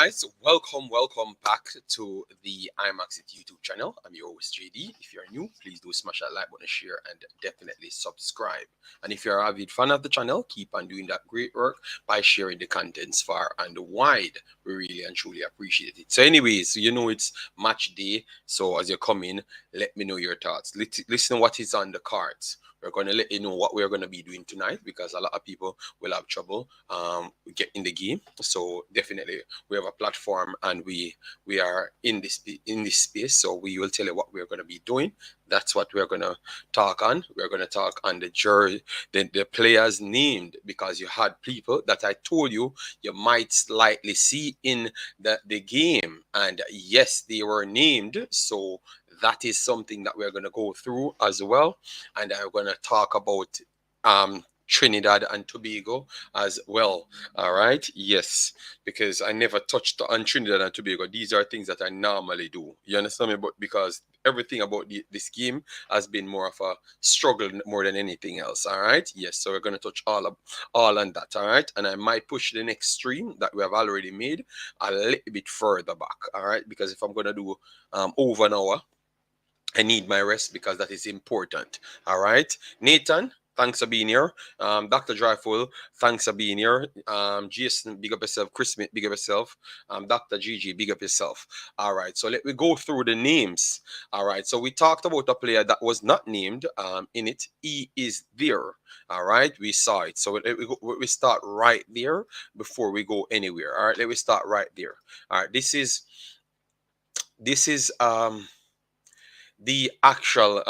guys, welcome back to the Imaxit YouTube channel. I'm your host JD. If you're new, please do smash that like button, share, and definitely subscribe. And if you're an avid fan of the channel, keep on doing that great work by sharing the contents far and wide. We really and truly appreciate it. So, anyways, it's match day. So as you come in, let me know your thoughts. Listen what is on the cards. We're going to let you know what we're going to be doing tonight because a lot of people will have trouble getting the game. So definitely we have a platform and we are in this space. So we will tell you what we're going to be doing. That's what we're going to talk on. We're going to talk on the jury, the players named, because you had people that I told you might slightly see in the game, and yes, they were named. So that is something that we're going to go through as well, and I'm going to talk about Trinidad and Tobago as well. All right, yes, because I never touched on Trinidad and Tobago. These are things that I normally do. You understand me? But because everything about this game has been more of a struggle more than anything else. All right, yes. So we're going to touch all on that. All right, and I might push the next stream that we have already made a little bit further back. All right, because if I'm going to do over an hour, I need my rest because that is important. All right. Nathan, thanks for being here. Dr. Dryful, thanks for being here. Jason, big up yourself. Chris Smith, big up yourself. Dr. Gigi, big up yourself. All right. So let me go through the names. All right. So we talked about a player that was not named in it. He is there. All right. We saw it. So we start right there before we go anywhere. All right. Let me start right there. All right. This is the actual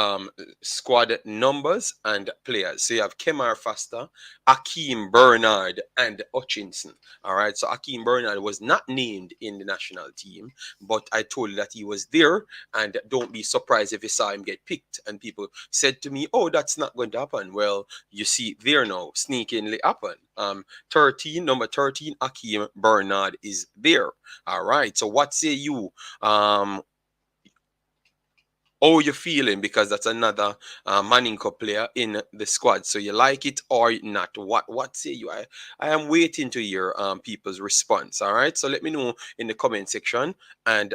squad numbers and players. So you have Kemar Foster, Akeem Bernard, and Hutchinson. All right. So Akeem Bernard was not named in the national team, but I told you that he was there. And don't be surprised if you saw him get picked. And people said to me, "Oh, that's not going to happen." Well, you see there now, sneakingly happen. Number 13, Akeem Bernard is there. All right. So what say you? How you feeling, because that's another Maninko player in the squad. So you like it or not? What say you? I am waiting to hear people's response. All right. So let me know in the comment section, and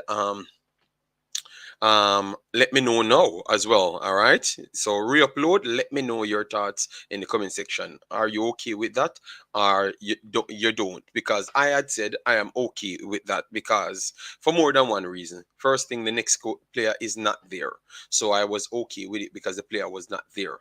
let me know now as well. All right, so re-upload, let me know your thoughts in the comment section. Are you okay with that, or you don't? Because I had said I am okay with that, because for more than one reason. First thing, the next player is not there, so I was okay with it because the player was not there.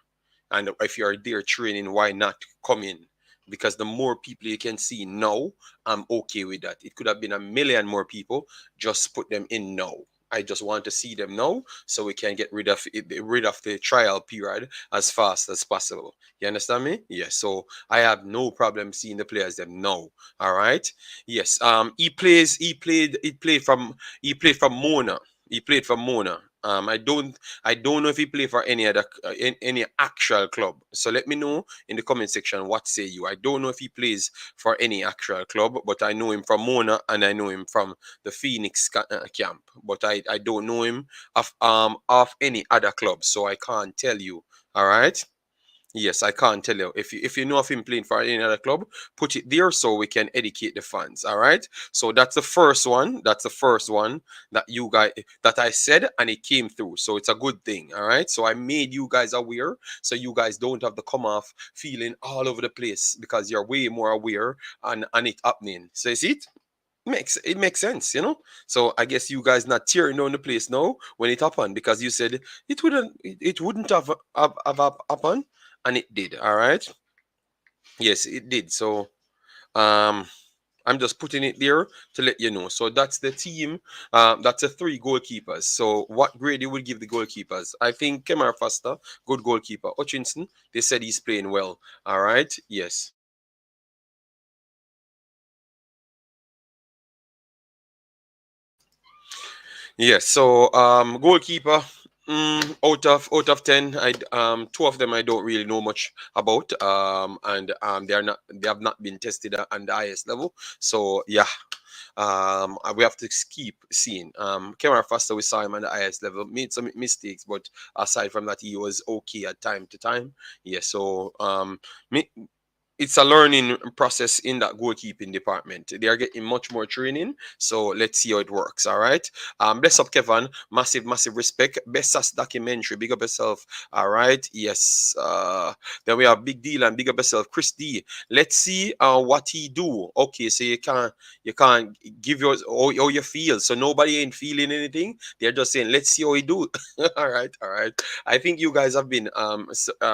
And if you're there training, why not come in? Because the more people you can see now, I'm okay with that. It could have been a million more people, just put them in now. I just want to see them now, so we can get rid of the trial period as fast as possible. You understand me? Yes. So I have no problem seeing the players them now. All right. Yes. He played from Mona. He played for Mona. I don't know if he played for any other any actual club. So let me know in the comment section what say you. I don't know if he plays for any actual club, but I know him from Mona and I know him from the Phoenix camp. But I don't know him of any other club, so I can't tell you. All right. Yes, I can't tell you. If you know of him playing for any other club, put it there so we can educate the fans. All right. So that's the first one. That's the first one that you guys that I said, and it came through. So it's a good thing. All right. So I made you guys aware, so you guys don't have to come off feeling all over the place, because you're way more aware and it happening. So is it? Makes sense. So I guess you guys not tearing down the place now when it happened, because you said it wouldn't have happened, and it did. All right. Yes, it did. So um I'm just putting it there to let you know. So that's the team. That's the three goalkeepers. So what grade you would give the goalkeepers? I think Kemar Foster, good goalkeeper. Hutchinson, they said he's playing well. All right. Yes. Yes. So goalkeeper. Out of 10, two of them I don't really know much about. And they have not been tested on the highest level. So yeah, we have to keep seeing. Kemar Foster, we saw him on the highest level, made some mistakes, but aside from that, he was okay at time to time. Yeah. So it's a learning process in that goalkeeping department. They are getting much more training, so let's see how it works. All right. Bless up, Kevin. Massive respect. Best as documentary. Big up yourself. All right. Yes. Then we have Big Deal and big up yourself, Chris D. Let's see what he do. Okay, so you can't give your how you feel. So nobody ain't feeling anything. They're just saying, let's see how he do. All right, all right. I think you guys have been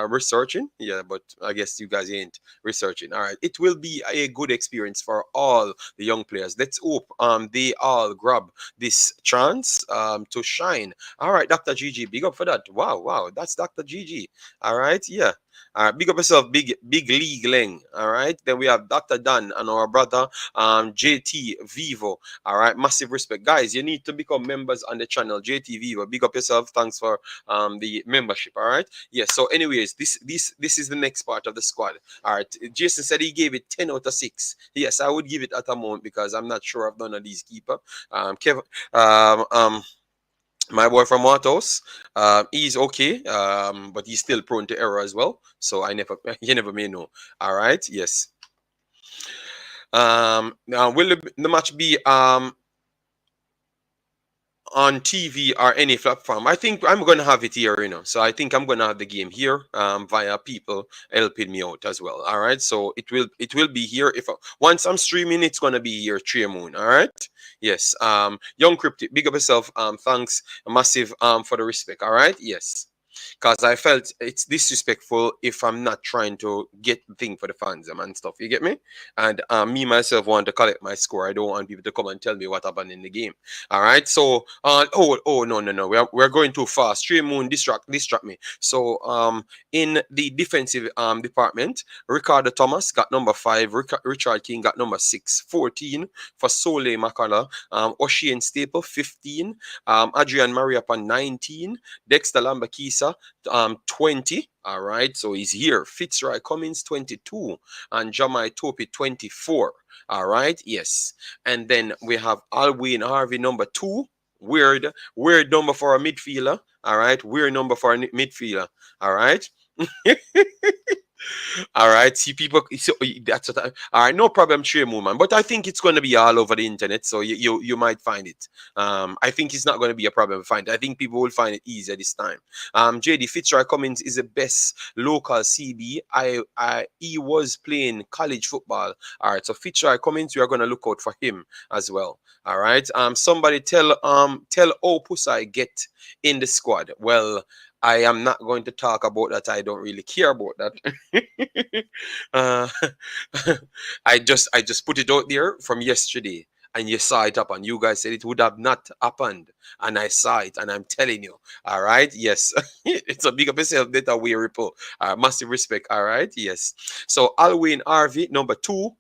researching. Yeah, but I guess you guys ain't researching. All right. It will be a good experience for all the young players. Let's hope they all grab this chance to shine. All right, Dr. GG, big up for that. Wow, that's Dr. GG. All right, yeah. All right, big up yourself, big league Leng. All right, then we have Dr. Dan and our brother JT Vivo. All right, massive respect, guys. You need to become members on the channel, JT Vivo. Big up yourself. Thanks for the membership. All right, yes. So, anyways, this is the next part of the squad. All right, Jason said he gave it 10 out of 6. Yes, I would give it at a moment because I'm not sure of none of these keeper. Kevin, my boy from Watos, he's okay, but he's still prone to error as well. So you never may know. All right, yes. Now will the match be on TV or any platform? I think I'm gonna have it here, So I think I'm gonna have the game here, via people helping me out as well. All right, so it will be here. If once I'm streaming, it's gonna be here, Tree Moon. All right, yes. Young Cryptic, big up yourself. Thanks, massive for the respect. All right, yes. Because I felt it's disrespectful if I'm not trying to get the thing for the fans and stuff. You get me? And me myself want to collect my score. I don't want people to come and tell me what happened in the game. All right. So oh no. We're going too fast. Stream Moon distract me. So in the defensive department, Ricardo Thomas got number 5. Richard King got number 6. 14 for Sole Makala. Ocean Staple 15. Adrian Mariappa 19. Dexter Lambakisa 20. All right, so he's here. Fitzroy Cummins 22 and Jamai Topi 24. All right, yes. And then we have Alwyn Harvey number 2. Weird number for a midfielder. All right, weird number for a midfielder. All right. All right, see people. So that's what all right, no problem, Trey Moon. But I think it's going to be all over the internet, so you might find it. I think it's not going to be a problem to find. I think people will find it easier this time. JD Fitzroy Cummins is the best local CB. He was playing college football. All right, so Fitzroy Cummins, we are going to look out for him as well. All right. Somebody tell Opus I get in the squad. Well, I am not going to talk about that. I don't really care about that. uh, I just put it out there from yesterday, and you saw it happen. You guys said it would have not happened, and I saw it, and I'm telling you. All right, yes, it's a big up yourself data way ripple. Massive respect. All right, yes. So Alwyn RV number 2,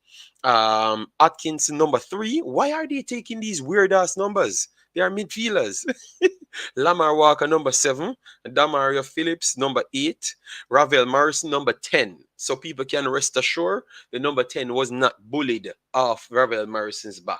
Atkinson number 3. Why are they taking these weird ass numbers? They are midfielders. Lamar Walker number 7, Damario Phillips number 8, Ravel Morrison number 10. So people can rest assured the number 10 was not bullied off Ravel Morrison's back.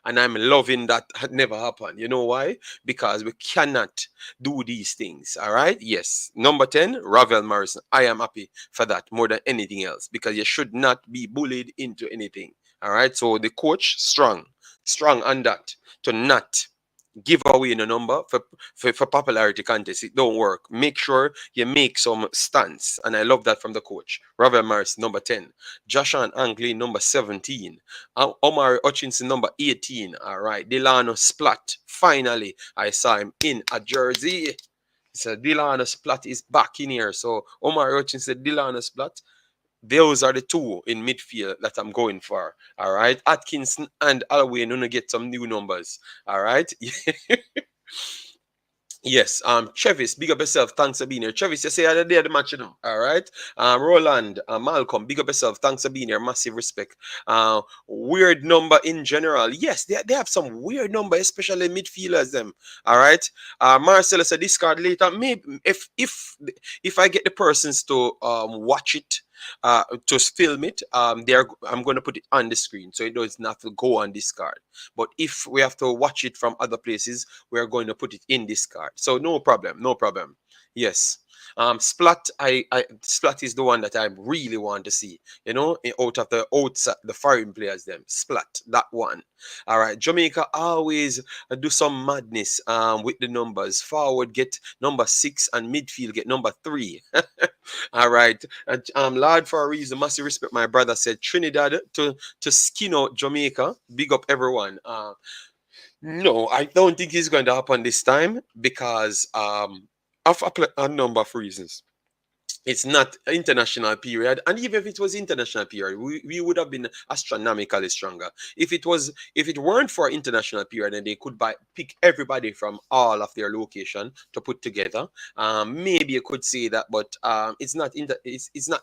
And I'm loving that had never happened. You know why? Because we cannot do these things. All right? Yes. Number 10, Ravel Morrison. I am happy for that more than anything else because you should not be bullied into anything. All right? So the coach, strong on that to not give away the number for popularity contests. It don't work. Make sure you make some stunts. And I love that from the coach. Ravel Morris, number 10. Joshan Angley, number 17. Omari Hutchinson, number 18. All right. Delano Splatt. Finally, I saw him in a jersey. So Delano Splatt is back in here. So Omari Hutchinson, Delano Splatt. Those are the 2 in midfield that I'm going for. All right. Atkinson and Alwyn gonna get some new numbers. All right. Yes, Travis, big up yourself. Thanks for being here. Travis, you say the day of the match, All right. Roland, Malcolm, big up yourself. Thanks for being here. Massive respect. Weird number in general. Yes, they have some weird number, especially midfielders. Them. All right. Marcelo said discard later. Maybe if I get the persons to watch it. To film it, I'm going to put it on the screen so it does not have to go on discard. But if we have to watch it from other places, we're going to put it in discard. So no problem. Yes. Splatt, Splatt is the one that I really want to see. You know, out of the outside, the foreign players, them Splatt, that one. All right, Jamaica always do some madness with the numbers. Forward get number 6 and midfield get number 3. All right, Lord, for a reason, massive respect. My brother said Trinidad to skin out Jamaica. Big up everyone. No, I don't think it's going to happen this time because of a number of reasons. It's not international period, and even if it was international period, we would have been astronomically stronger. If it weren't for international period and they could pick everybody from all of their location to put together, maybe you could say that, but it's not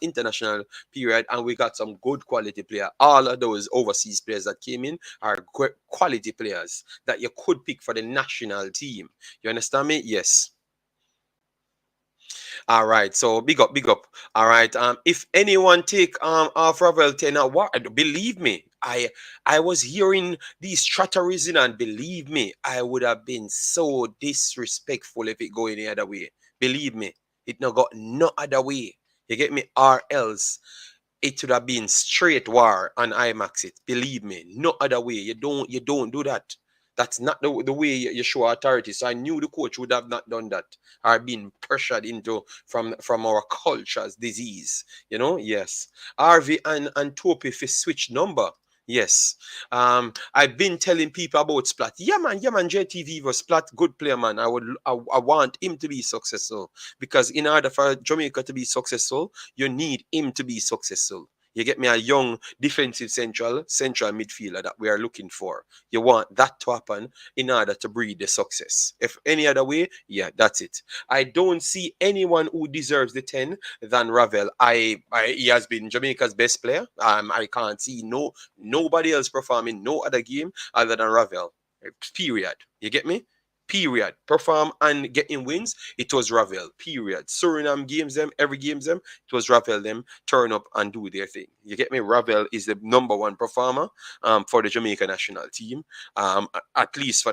international period, and we got some good quality player. All of those overseas players that came in are quality players that you could pick for the national team. You understand me? Yes. All right, so big up, big up. All right, if anyone take off Ravel 10, what? Believe me, I was hearing these chatteries in, and believe me, I would have been so disrespectful if it go any other way. Believe me, it not got no other way. You get me? Or else it would have been straight war on Imaxit. Believe me, no other way. You don't do that. That's not the way you show authority. So I knew the coach would have not done that or been pressured into from our culture's disease. You know, yes. RV and Topi if switch number. Yes. I've been telling people about Splatt. Yeah man, JTV was Splatt, good player, man. I want him to be successful. Because in order for Jamaica to be successful, you need him to be successful. You get me, a young defensive central midfielder that we are looking for. You want that to happen in order to breed the success. If any other way, yeah, that's it. I don't see anyone who deserves the 10 than Ravel. He has been Jamaica's best player. I can't see nobody else performing no other game other than Ravel. Period. You get me? Period. Perform and getting wins, it was Ravel. Period. Suriname games them, every games them, it was Ravel them turn up and do their thing. You get me? Ravel is the number one performer for the Jamaica national team. At least for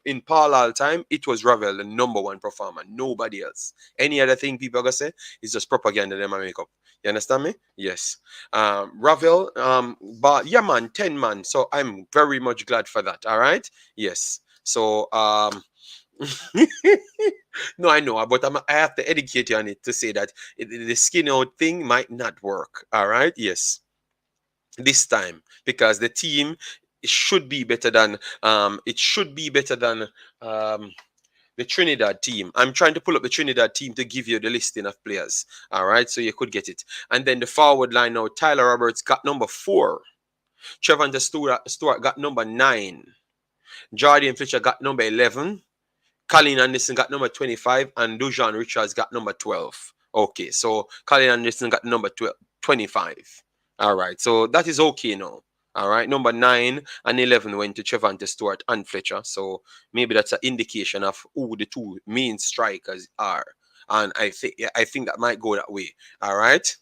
in parallel time, it was Ravel the number one performer. Nobody else. Any other thing people are gonna say is just propaganda them I make up. You understand me? Yes. Ravel, but yeah, man, 10 man. So I'm very much glad for that. All right. Yes. So no, I know, but I have to educate you on it to say that the skin out thing might not work. All right. Yes. This time because the team should be better than um the Trinidad team. I'm trying to pull up the Trinidad team to give you the listing of players. All right, so you could get it. And then the forward line now, Tyler Roberts got number 4. Trevor Stewart got number 9. Jordan Fletcher got number 11. Colin Anderson got number 25. And Dujuan Richards got number 12. Okay, so Colin Anderson got number 25. All right, so that is okay now. All right, number 9 and 11 went to Trevante Stewart and Fletcher. So maybe that's an indication of who the two main strikers are. And I think that might go that way. All right.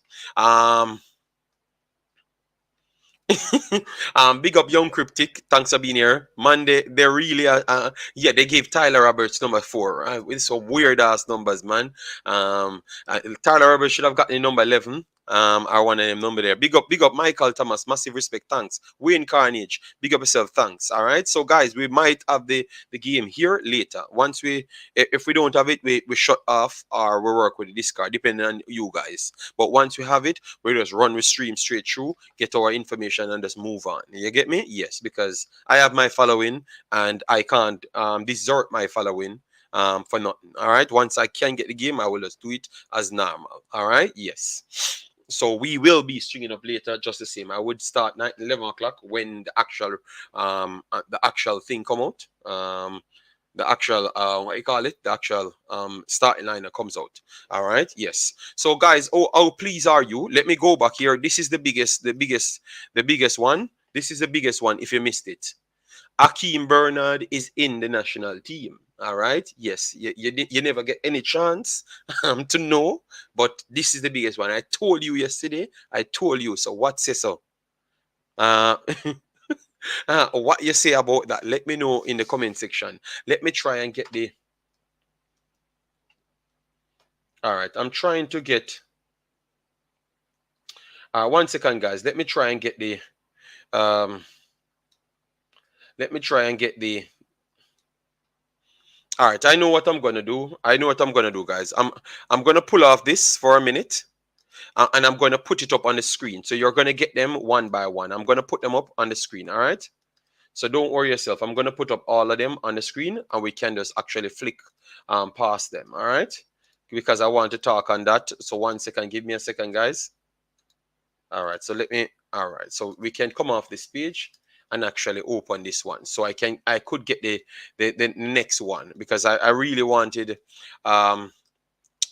Big up Young Cryptic. Thanks for being here. Monday, they really yeah, they gave Tyler Roberts number 4. With some weird ass numbers, man. Tyler Roberts should have gotten the number 11. I want them number there. Big up Michael Thomas. Massive respect. Thanks. Wayne Carnage. Big up yourself. Thanks. All right. So guys, we might have the game here later. Once if we don't have it, we shut off or we work with the Discord, depending on you guys. But once we have it, we just run with stream straight through, get our information, and just move on. You get me? Yes, because I have my following and I can't desert my following for nothing. All right. Once I can get the game, I will just do it as normal. All right. Yes. So we will be stringing up later just the same. I would start 11 o'clock when the actual thing come out. The actual what you call it, the actual starting lineup comes out. All right. Yes. So guys, oh please are you? Let me go back here. This is the biggest one. This is the biggest one if you missed it. Akeem Bernard is in the national team. All right. Yes. You never get any chance to know, but this is the biggest one. I told you yesterday. I told you. So what say so? What you say about that? Let me know in the comment section. Let me try and get the All right, I'm trying to get. 1 second, guys. Let me try and get the. Um, let me try and get the. All right, I know what I'm gonna do. I know what I'm gonna do, guys. I'm gonna pull off this for a minute, and I'm gonna put it up on the screen. So you're gonna get them one by one. I'm gonna put them up on the screen. All right. So don't worry yourself. I'm gonna put up all of them on the screen, and we can just actually flick past them. All right. Because I want to talk on that. So 1 second. Give me a second, guys. All right. So let me. All right. So we can come off this page and actually open this one. So I could get the next one because I really wanted um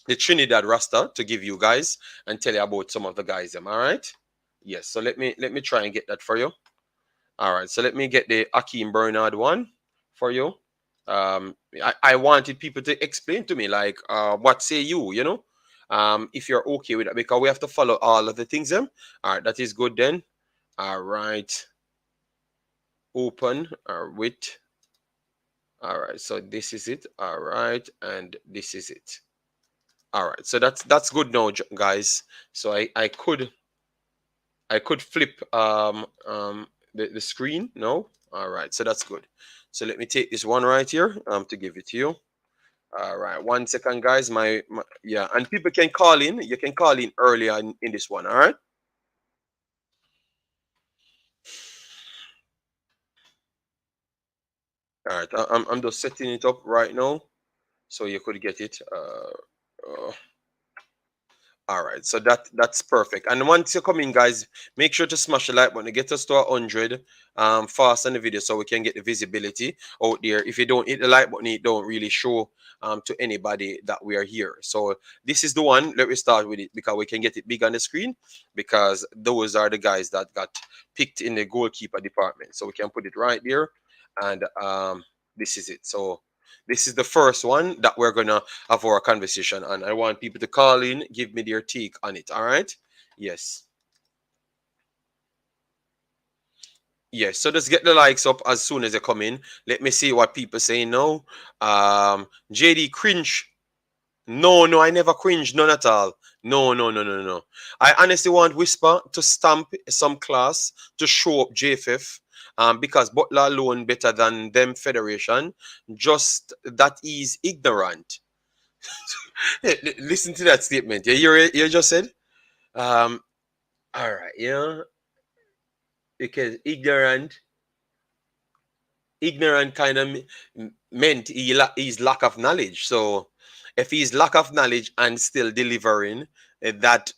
the Trinidad roster to give you guys and tell you about some of the guys them. All right. Yes. So let me try and get that for you. All right. So let me get the Akeem Bernard one for you. I wanted people to explain to me like what say you know, if you're okay with that because we have to follow all of the things them. All right, that is good then. All right, open or with. All right, so this is it. All right, and this is it. All right, so that's good now, guys. So I could flip the screen. No, all right, so that's good. So let me take this one right here to give it to you. All right, 1 second, guys. My yeah, and people can call in. You can call in earlier in this one. All right. All right. I'm just setting it up right now, so you could get it. All right, so that's perfect. And once you come in, guys, make sure to smash the like button. Get us to 100 fast on the video so we can get the visibility out there. If you don't hit the like button, it don't really show to anybody that we are here. So this is the one. Let me start with it because we can get it big on the screen because those are the guys that got picked in the goalkeeper department. So we can put it right there, and this is it. So this is the first one that we're gonna have our conversation on. I want people to call in, give me their take on it. All right? Yes. Yes. So just get the likes up as soon as they come in. Let me see what people say now. JD cringe. No, no, I never cringe, none at all. No, no, no, no, no. I honestly want Whisper to stamp some class to show up JFF. Because Butler alone better than them federation. Just that is ignorant. Listen to that statement. Yeah, you just said. Um, all right, because ignorant kind of meant his lack of knowledge. So if he's lack of knowledge and still delivering that,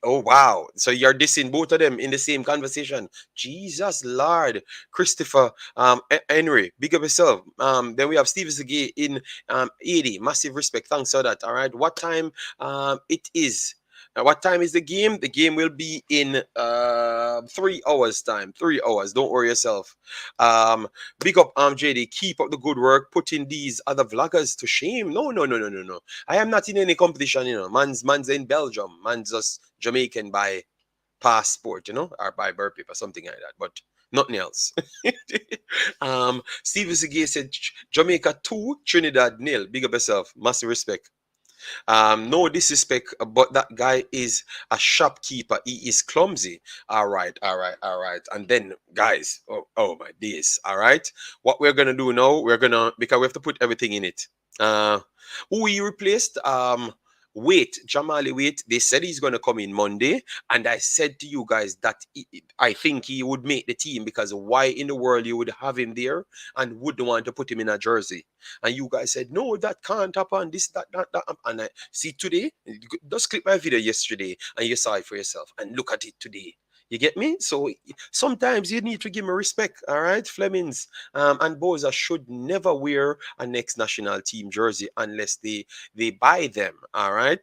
oh wow! So you're dissing both of them in the same conversation. Jesus Lord, Christopher, Henry, big up yourself. Then we have Steve Ziggy in 80. Massive respect. Thanks for that. All right, what time it is? What time is the game? The game will be in 3 hours time. 3 hours. Don't worry yourself. Big up JD. Keep up the good work. Putting these other vloggers to shame. No, no, no, no, no, no. I am not in any competition. Man's in Belgium. Man's just Jamaican by passport. Or by birth paper, something like that. But nothing else. Steve Segay said Jamaica 2, Trinidad nil. Big up yourself. Massive respect. No disrespect, but that guy is a shopkeeper. He is clumsy. All right, all right, all right. And then, guys, oh my days. All right. What we're gonna do now? Because we have to put everything in it. Uh, who he replaced? Wait, Jamali, wait. They said he's gonna come in Monday, and I said to you guys that I think he would make the team because why in the world you would have him there and wouldn't want to put him in a jersey? And you guys said, no, that can't happen. This, that. And I see today, just click my video yesterday and you saw it for yourself and look at it today. You get me? So sometimes you need to give me respect, all right? Flemings and Boza should never wear a next national team jersey unless they buy them, all right?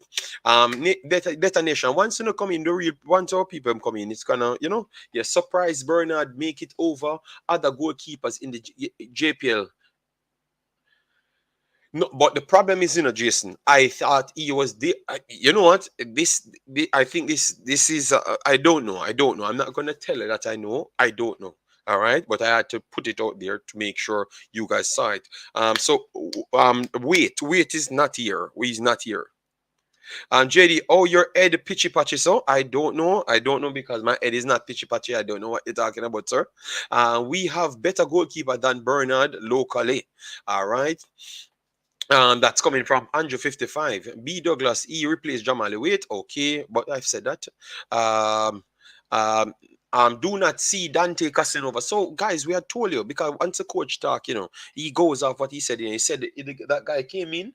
Detonation. Once you know come in, the real once our people come in, it's gonna, surprise Bernard, make it over other goalkeepers in the JPL. No, but the problem is, Jason. I thought he was the. You know what? I think this is. I don't know. I don't know. I'm not gonna tell you that I know. I don't know. All right, but I had to put it out there to make sure you guys saw it. So, wait is not here. He's not here. JD, oh, your head pitchy patchy, so I don't know. I don't know because my head is not pitchy patchy. I don't know what you're talking about, sir. We have better goalkeeper than Bernard locally. All right. That's coming from Andrew 55. B. Douglas, he replaced Jamali. Wait, okay, but I've said that. Um, um, do not see Dante Casanova. So, guys, we had told you because once the coach talk, he goes off what he said. He said that guy came in.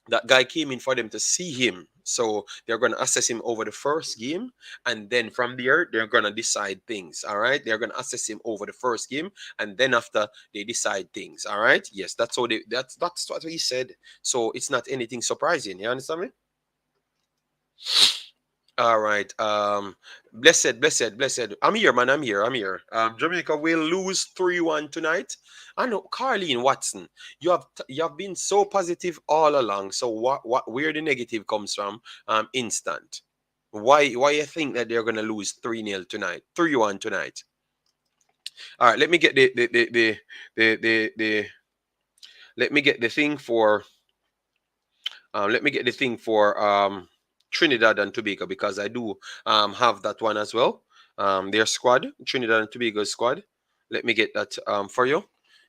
That guy came in for them to see him. So they're going to assess him over the first game. And then from there, they're going to decide things. All right. They're going to assess him over the first game. And then after they decide things. All right. Yes, that's what he said. So it's not anything surprising. You understand me? All right. Blessed. I'm here, man. I'm here. Jamaica will lose 3-1 tonight. I know, Carleen Watson. You have been so positive all along. So what where the negative comes from? Instant. Why you think that they're gonna lose 3-0 tonight? 3-1 tonight. All right, let me get the let me get the thing for let me get the thing for Trinidad and Tobago because I do have that one as well. Their squad, Trinidad and Tobago squad. Let me get that for you.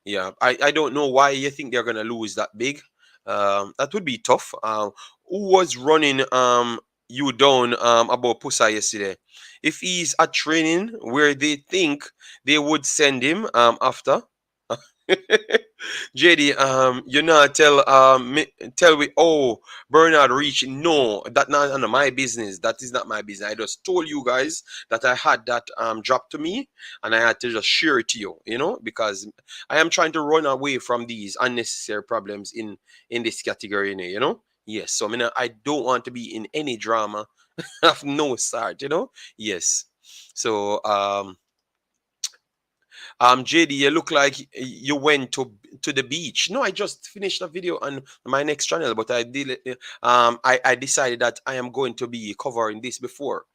Yeah, I don't know why you think they're gonna lose that big. That would be tough. Who was running you down about Pusa yesterday? If he's at training where they think they would send him after. JD, you know, tell we, oh, Bernard reach. No, that not none of my business. That is not my business. I just told you guys that I had that drop to me, and I had to just share it to you, because I am trying to run away from these unnecessary problems in this category, Yes, so I mean, I don't want to be in any drama of no sort. Yes, so JD, you look like you went to the beach. No, I just finished a video on my next channel, but I decided that I am going to be covering this before.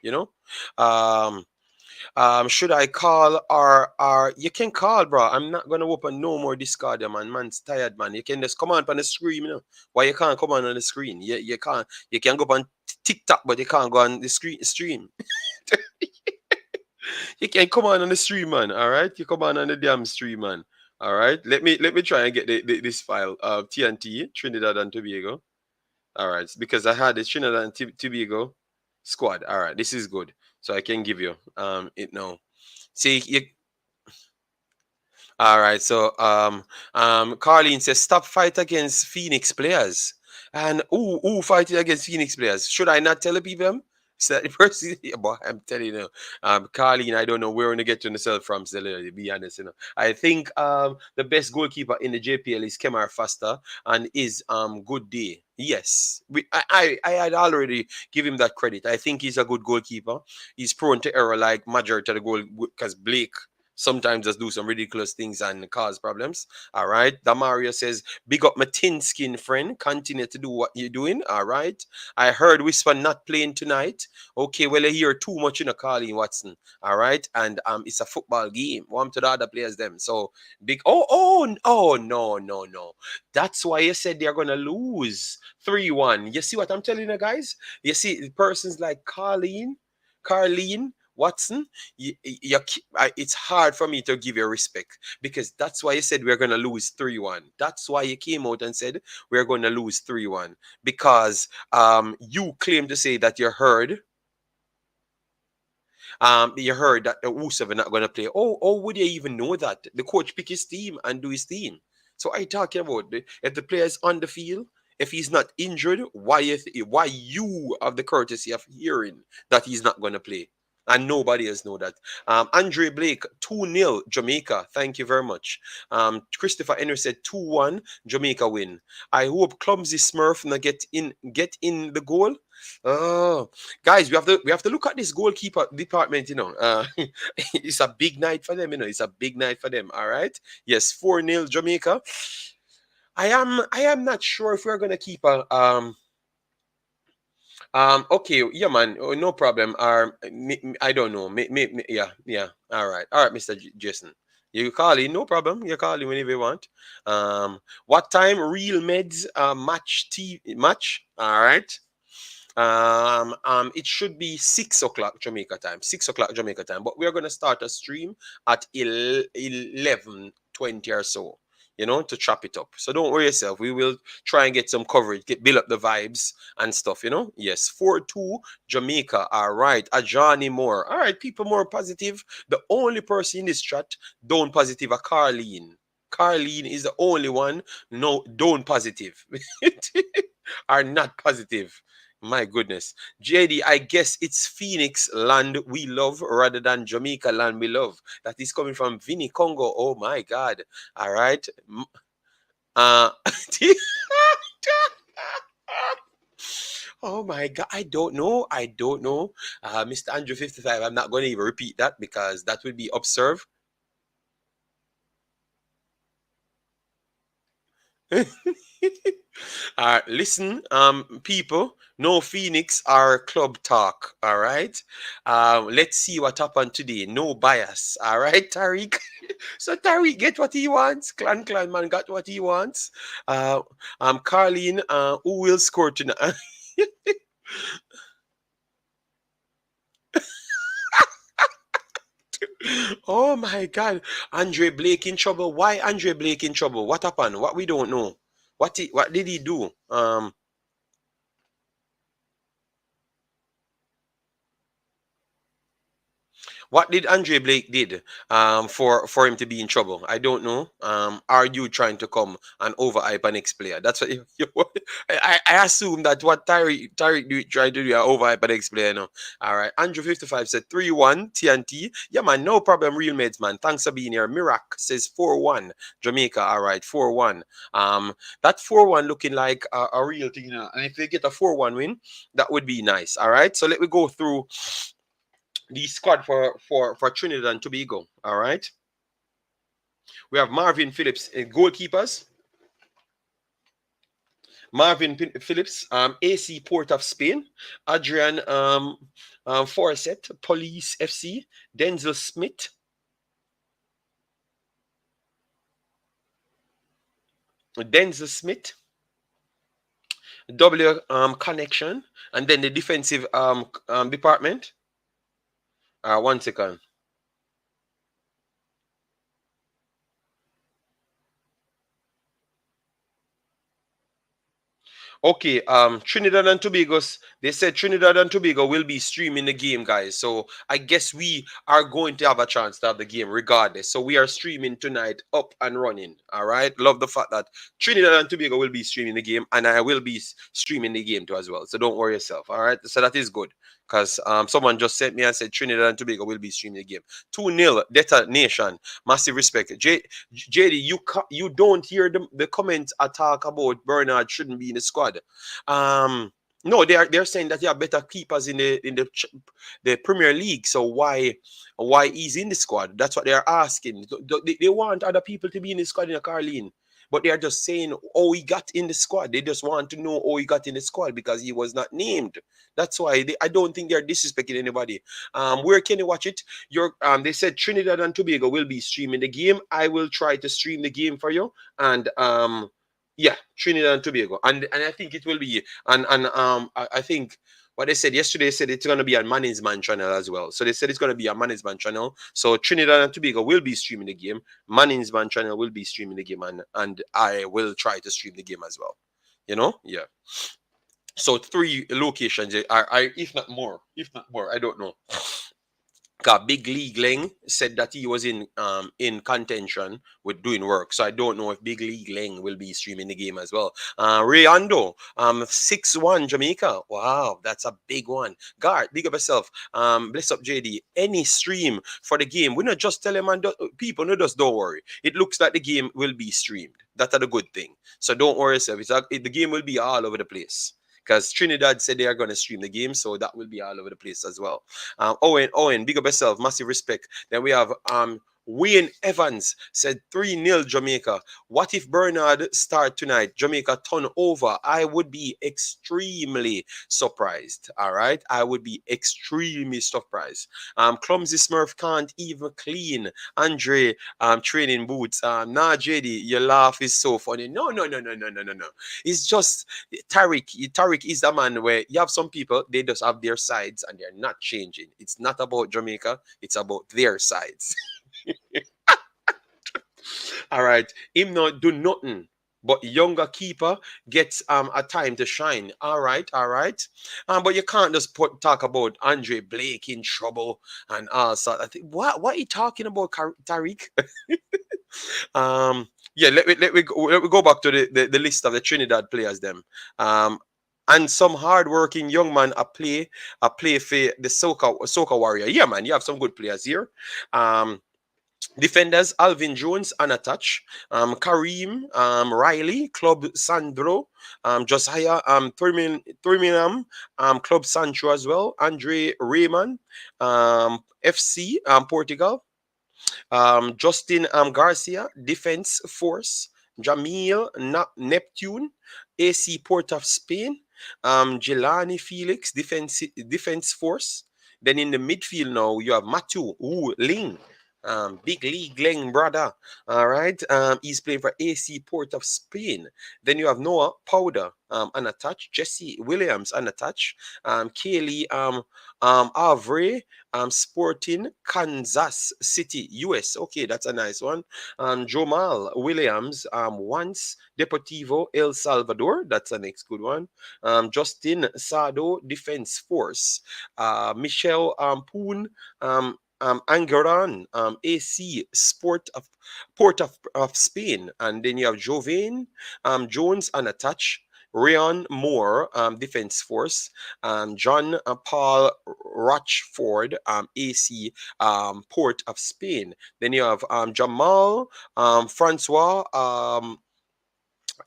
Um, should I call or you can call, bro? I'm not gonna open no more Discord, man. Man's tired, man. You can just come on the screen. Why you can't come on the screen? You can't. You can go on TikTok, but you can't go on the stream. You can come on the stream, man. All right, you come on the damn stream, man. All right, let me try and get this file. TNT Trinidad and Tobago. All right, because I had the Trinidad and Tobago squad. All right, this is good, so I can give you it now. See you. All right, so Carlene says stop fight against Phoenix players. And who fighting against Phoenix players? Should I not tell the people? So the person, yeah, boy, I'm telling you, Carlene, I don't know where we're gonna get to yourself from. So to be honest, I think the best goalkeeper in the JPL is Kemar Faster and is Good Day. Yes, I had already give him that credit. I think he's a good goalkeeper. He's prone to error like majority of the goal because Blake sometimes just do some ridiculous things and cause problems. All right. Damario says, big up my thin skin friend. Continue to do what you're doing. All right. I heard Whisper not playing tonight. Okay, well, I hear too much in a Carlin Watson. All right. And it's a football game. One to the other players them. So big no. That's why you said they're gonna lose 3-1. You see what I'm telling you guys? You see persons like Carlene Watson, it's hard for me to give you respect because that's why you said we're going to lose 3-1. That's why you came out and said we're going to lose 3-1 because you claim to say that you heard that Usyk are not going to play. Oh, would you even know that? The coach pick his team and do his team. So I talking about if the player is on the field, if he's not injured, why you have the courtesy of hearing that he's not going to play? And nobody else know that. Andre Blake, 2-0, Jamaica. Thank you very much. Christopher Henry said 2-1, Jamaica win. I hope Clumsy Smurf na get in the goal. Oh, guys, we have to look at this goalkeeper department. It's a big night for them. It's a big night for them. All right. Yes, 4-0 Jamaica. I am not sure if we're gonna keep a okay, yeah, man, no problem. I don't know. Yeah. All right, Mr. Jason. You call in, no problem. You call in whenever you want. What time? Real Meds match? All right. It should be 6 o'clock Jamaica time. 6 o'clock Jamaica time. But we are gonna start a stream at 11:20 or so. You know, to chop it up. So don't worry yourself. We will try and get some coverage, build up the vibes and stuff. You know. Yes, 4-2 Jamaica. All right. Ajani Moore. All right. People more positive. The only person in this chat don't positive a Carleen. Carleen is the only one. No, don't positive. Are not positive. My goodness. JD, I guess it's Phoenix land we love rather than Jamaica land we love. That is coming from Vinny Congo. Oh my God. All right. Uh, oh my God. I don't know. I don't know. Mr. Andrew 55, I'm not going to even repeat that because that would be absurd. Listen, people, no Phoenix or club talk. All right. Let's see what happened today. No bias. All right, Tariq. So Tariq get what he wants. Clan man got what he wants. Carleen, who will score tonight? Oh my God, Andre Blake in trouble. Why Andre Blake in trouble? What happened? What we don't know. What did he do? What did Andre Blake did for him to be in trouble? I don't know. Are you trying to come and overhype an ex-player? That's what I assume that what Tariq tried to do, overhype an ex-player now. All right. Andrew 55 said 3-1 TNT. Yeah, man, no problem, real mates, man. Thanks for being here. Mirak says 4-1 Jamaica. All right, 4-1. That 4-1 looking like a real thing. You know? And if they get a 4-1 win, that would be nice. All right. So let me go through the squad for Trinidad and Tobago. All right. We have Marvin Phillips in goalkeepers. Marvin Phillips, AC Port of Spain. Adrian Forset, Police FC. Denzel Smith. Denzel Smith. W connection. And then the defensive department. 1 second. Okay, Trinidad and Tobago, they said Trinidad and Tobago will be streaming the game, guys. So I guess we are going to have a chance to have the game regardless. So we are streaming tonight up and running. All right. Love the fact that Trinidad and Tobago will be streaming the game and I will be streaming the game too as well. So don't worry yourself. All right. So that is good. Because someone just sent me and said Trinidad and Tobago will be streaming the game. 2-0, Deta Nation. Massive respect. JD, you don't hear the comments attack about Bernard shouldn't be in the squad. No, they're saying that you have better keepers in the Premier League. So why he's in the squad? That's what they're asking. They want other people to be in the squad in a Carleen. But they are just saying, oh, he got in the squad. They just want to know, oh, he got in the squad because he was not named. That's why I don't think they're disrespecting anybody. Where can you watch it? They said Trinidad and Tobago will be streaming the game. I will try to stream the game for you. And yeah, Trinidad and Tobago. And I think it will be. I think what they said yesterday, they said it's going to be a management channel as well. So they said it's going to be a management channel. So Trinidad and Tobago will be streaming the game. Management channel will be streaming the game, and I will try to stream the game as well. You know, yeah. So 3 locations are if not more. I don't know. Big League Leng said that he was in contention with doing work. So I don't know if Big League Leng will be streaming the game as well. Rayando, 6-1 Jamaica. Wow, that's a big one. Guard, big up yourself. Bless up JD. Any stream for the game. We not just tell them and people, no, just don't worry. It looks like the game will be streamed. That's a good thing. So don't worry yourself. The game will be all over the place. Because Trinidad said they are going to stream the game, so that will be all over the place as well. Owen, big up yourself, massive respect. Then we have Wayne Evans said 3-0 Jamaica. What if Bernard start tonight? Jamaica turn over. I would be extremely surprised. All right. I would be extremely surprised. Clumsy Smurf can't even clean Andre training boots. Nah, JD, your laugh is so funny. No, no, no, no, no, no, no, no. It's just Tariq. Tariq is the man where you have some people, they just have their sides and they're not changing. It's not about Jamaica, it's about their sides. All right. Him not do nothing. But younger keeper gets a time to shine. All right, all right. But you can't just talk about Andre Blake in trouble and all sort of thing. What are you talking about, Tariq? Yeah, let me go back to the list of the Trinidad players them. And some hard-working young man a play for the Soca Warrior. Yeah, man, you have some good players here. Defenders Alvin Jones unattached, Kareem Riley, Club Sandro, Josiah Birmingham, Club Sancho as well, Andre Raymond, FC Portugal, Justin Garcia, Defense Force, Jamil Neptune, AC Port of Spain, Jelani Felix, Defense Force. Then in the midfield now, you have Matthew Ling. Big League Ling brother. All right. He's playing for AC Port of Spain. Then you have Noah Powder, unattached. Jesse Williams, unattached. Kaylee Avre, Sporting Kansas City, US. Okay, that's a nice one. Jomal Williams, once Deportivo El Salvador. That's the next good one. Justin Sado, Defense Force. Michelle Poon, Angaran, AC Port of Spain, and then you have Jovain Jones unattached, Rayon Moore, Defense Force, John Paul Rochford, AC Port of Spain. Then you have Jamal Francois,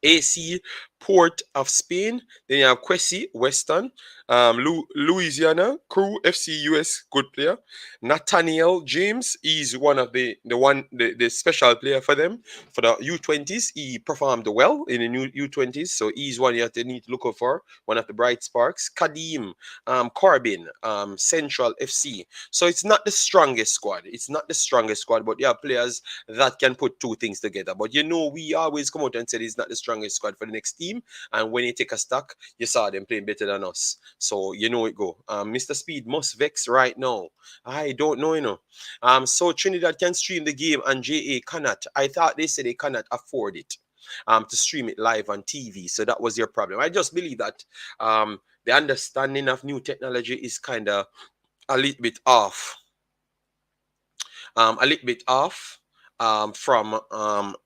AC Port of Spain. Then you have Kwesi Western, Louisiana Crew FC US, good player. Nathaniel James, he's one of the special player for them for the U20s. He performed well in the new U20s, so he's one you have to need to look out for. One of the bright sparks. Kadim Corbin, Central FC. So it's not the strongest squad. It's not the strongest squad, but you have players that can put two things together. But you know, we always come out and say it's not the strongest squad for the next team. And when you take a stock, you saw them playing better than us. So you know it go. Mr. Speed must vex right now. I don't know, you know. So Trinidad can stream the game and JA cannot. I thought they said they cannot afford it. To stream it live on TV. So that was your problem. I just believe that the understanding of new technology is kind of a little bit off. From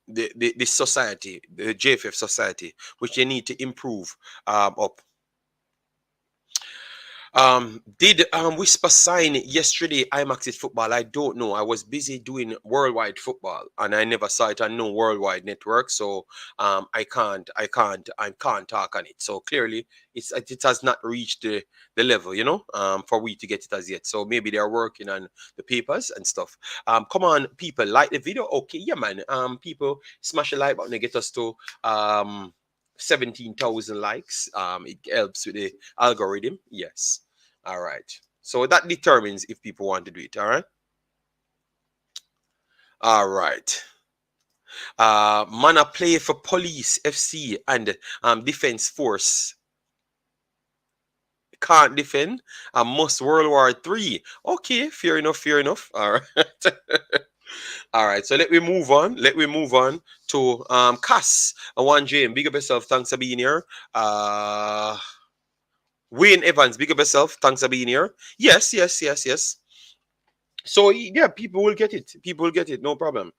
the society, the JFF society, which they need to improve up. Did Whisper sign yesterday Imaxit football? I don't know. I was busy doing worldwide football and I never saw it on no worldwide network. So I can't talk on it. So clearly it has not reached the level, you know, for we to get it as yet. So maybe they're working on the papers and stuff. Come on, people, like the video. Okay, yeah, man. People smash the like button and get us to 17,000 likes. It helps with the algorithm. Yes. All right. So that determines if people want to do it. All right. All right. Mana play for Police FC and Defense Force. Can't defend. Must World War III. Okay, fair enough. Fair enough. All right. All right, so let me move on. Let me move on to Cass. One Jane, big up yourself. Thanks for being here. Wayne Evans, big up yourself. Thanks for being here. Yes, yes, yes, yes. So yeah, people will get it. People will get it. No problem.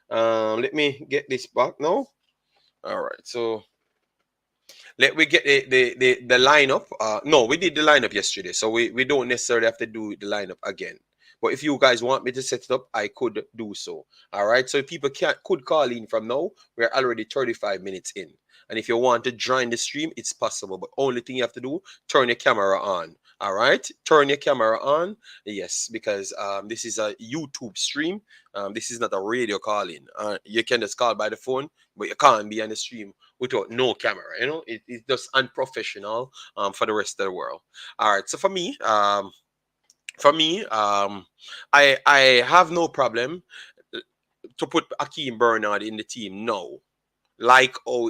Let me get this back now. All right, so let me get the lineup. No, we did the lineup yesterday, so we don't necessarily have to do the lineup again. But if you guys want me to set it up, I could do so. All right. So if people could call in from now, we're already 35 minutes in. And if you want to join the stream, it's possible. But only thing you have to do, turn your camera on. All right, turn your camera on. Yes, because this is a YouTube stream. This is not a radio calling. You can just call by the phone, but you can't be on the stream without no camera. You know, it's just unprofessional for the rest of the world. All right, so for me, I have no problem to put Akeem Bernard in the team now, like how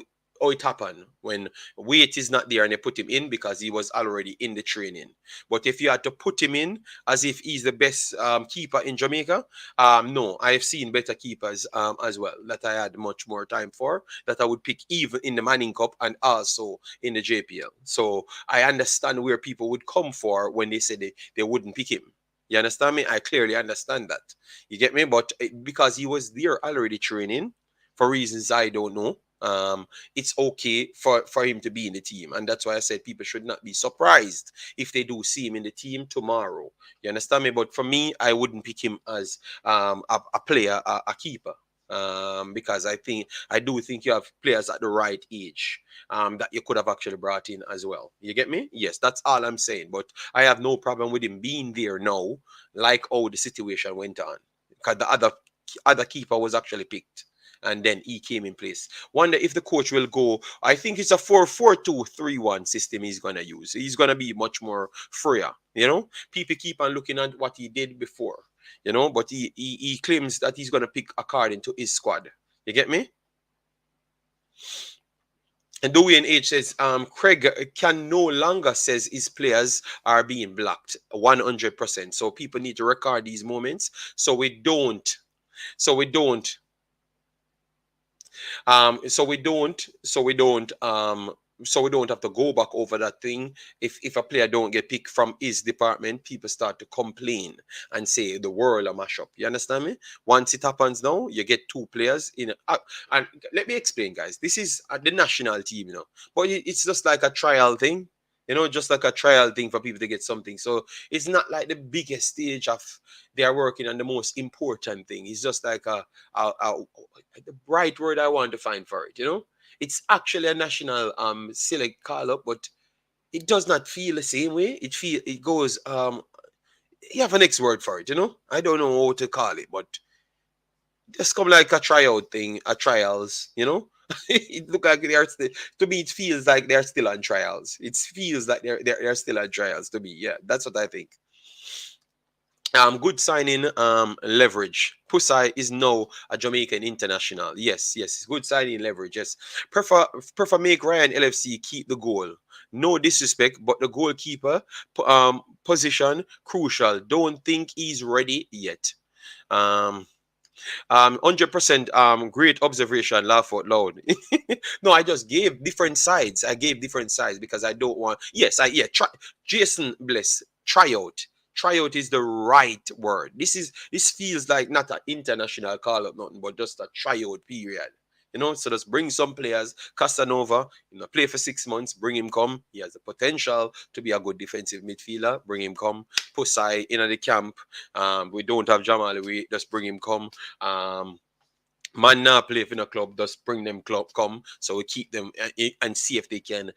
it happened when weight is not there and they put him in because he was already in the training. But if you had to put him in as if he's the best keeper in Jamaica, no, I've seen better keepers as well that I had much more time for, that I would pick even in the Manning Cup and also in the JPL. So I understand where people would come for when they say they wouldn't pick him. You understand me? I clearly understand that. You get me? But because he was there already training, for reasons I don't know, it's okay for him to be in the team. And that's why I said people should not be surprised if they do see him in the team tomorrow. You understand me? But for me, I wouldn't pick him as a player, a keeper. Because I do think you have players at the right age that you could have actually brought in as well. You get me? Yes, that's all I'm saying. But I have no problem with him being there now, like how the situation went on. Because the other keeper was actually picked and then he came in place. Wonder if the coach will go. I think it's a 4-4-2-3-1 system he's gonna use. He's gonna be much more freer. You know, people keep on looking at what he did before. You know, but he claims that he's gonna pick according to his squad. You get me? And Dujuan H says, Craig can no longer says his players are being blocked 100%. So people need to record these moments so we don't so we don't so we don't have to go back over that thing. If a player don't get picked from his department, people start to complain and say the world a mash up. You understand me? Once it happens now, you get two players in and let me explain, guys. This is the national team, you know, but it's just like a trial thing. You know, just like a trial thing for people to get something. So it's not like the biggest stage of they are working on the most important thing. It's just like the right word I want to find for it. You know, it's actually a national select call up, but it does not feel the same way. It goes you have a next word for it. You know, I don't know how to call it, but just come like a tryout thing, a trials. You know. It look like they are still, to me it feels like they're still on trials. It feels like they're still on trials to me. Yeah, that's what I think. Good signing, leverage. Pusai is now a Jamaican international. Yes, good signing leverage. Yes, prefer make Ryan LFC keep the goal. No disrespect, but the goalkeeper position crucial. Don't think he's ready yet. 100% great observation, laugh out loud. No, I just gave different sides. I gave different sides because I don't want. Yes, try Jason Bless, tryout is the right word. This feels like not an international call up nothing, but just a tryout period. You know, so just bring some players. Casanova, you know, play for 6 months, bring him come. He has the potential to be a good defensive midfielder. Bring him come. Pusai in the camp. We don't have Jamal. We just bring him come. Man now play for the club, just bring them club come. So we keep them and see if they can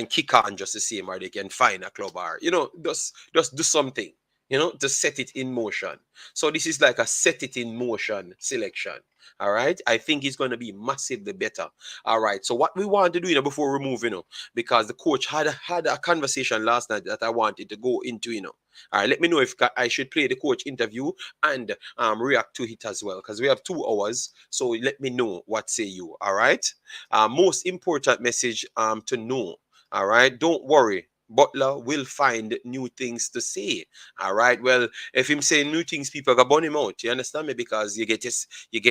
kick on just the same, or they can find a club, or you know, just do something, you know, to set it in motion. So this is like a set it in motion selection. All right, I think it's going to be massively better. All right, so what we want to do, you know, before we move, you know, because the coach had a conversation last night that I wanted to go into, you know. All right, let me know if I should play the coach interview and react to it as well, because we have 2 hours. So let me know what say you. All right. Most important message to know. All right. Don't worry. Butler will find new things to say. All right. Well, if him saying new things, people are burn him out. You understand me? Because you get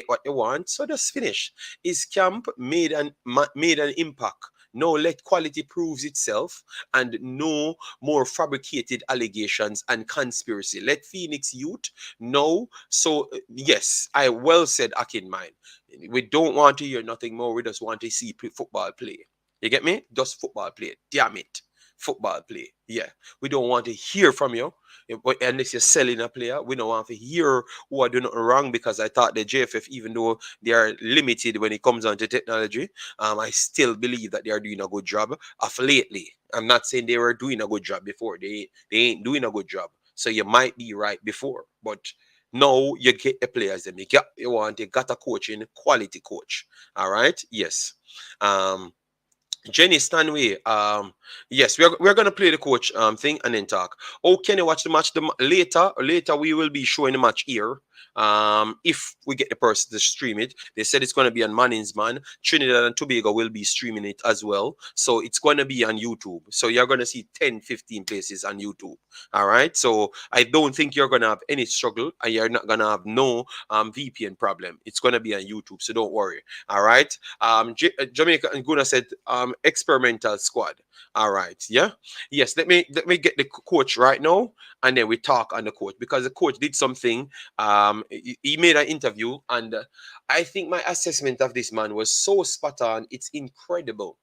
what you want. So just finish. His camp made an impact. No, let quality proves itself, and no more fabricated allegations and conspiracy. Let Phoenix Youth know. So yes, I well said, Akin mine. We don't want to hear nothing more. We just want to see football play. You get me? Just football play. Damn it. football play. Yeah, we don't want to hear from you. Unless you're selling a player, we don't want to hear who are doing nothing wrong, because I thought the JFF, even though they are limited when it comes on to technology, I still believe that they are doing a good job of lately. I'm not saying they were doing a good job before. They ain't doing a good job. So you might be right before, but now you get the players them. You got a coaching quality coach. All right. Yes. Jenny Stanway, yes, we're gonna play the coach thing and then talk. Oh, can you watch the match later? Later we will be showing the match here. If we get the person to stream it. They said it's gonna be on Manning's Man. Trinidad and Tobago will be streaming it as well. So it's gonna be on YouTube. So you're gonna see 10, 15 places on YouTube. All right. So I don't think you're gonna have any struggle, and you're not gonna have no VPN problem. It's gonna be on YouTube, so don't worry. All right. Jamaica and Guna said experimental squad. All right. Yeah. Yes. Let me get the coach right now, and then we talk on the coach, because the coach did something. He made an interview, and I think my assessment of this man was so spot on. It's incredible.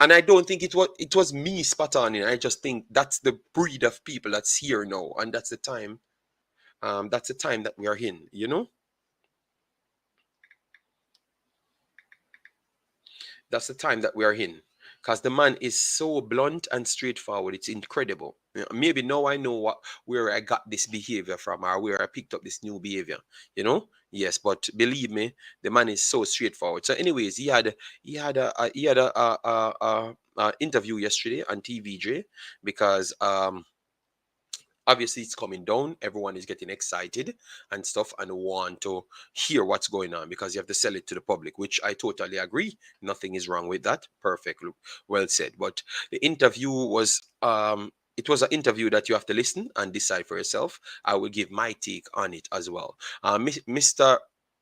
And I don't think it was me spot on. I just think that's the breed of people that's here now, and that's the time. That's the time that we are in. You know. That's the time that we are in, because the man is so blunt and straightforward. It's incredible. Maybe now I know where I got this behavior from, or where I picked up this new behavior. You know, yes, but believe me, the man is so straightforward. So, anyways, he had a interview yesterday on TVJ, because obviously it's coming down. Everyone is getting excited and stuff and want to hear what's going on, because you have to sell it to the public, which I totally agree. Nothing is wrong with that. Perfect. Well said. But the interview was it was an interview that you have to listen and decide for yourself. I will give my take on it as well. Mr.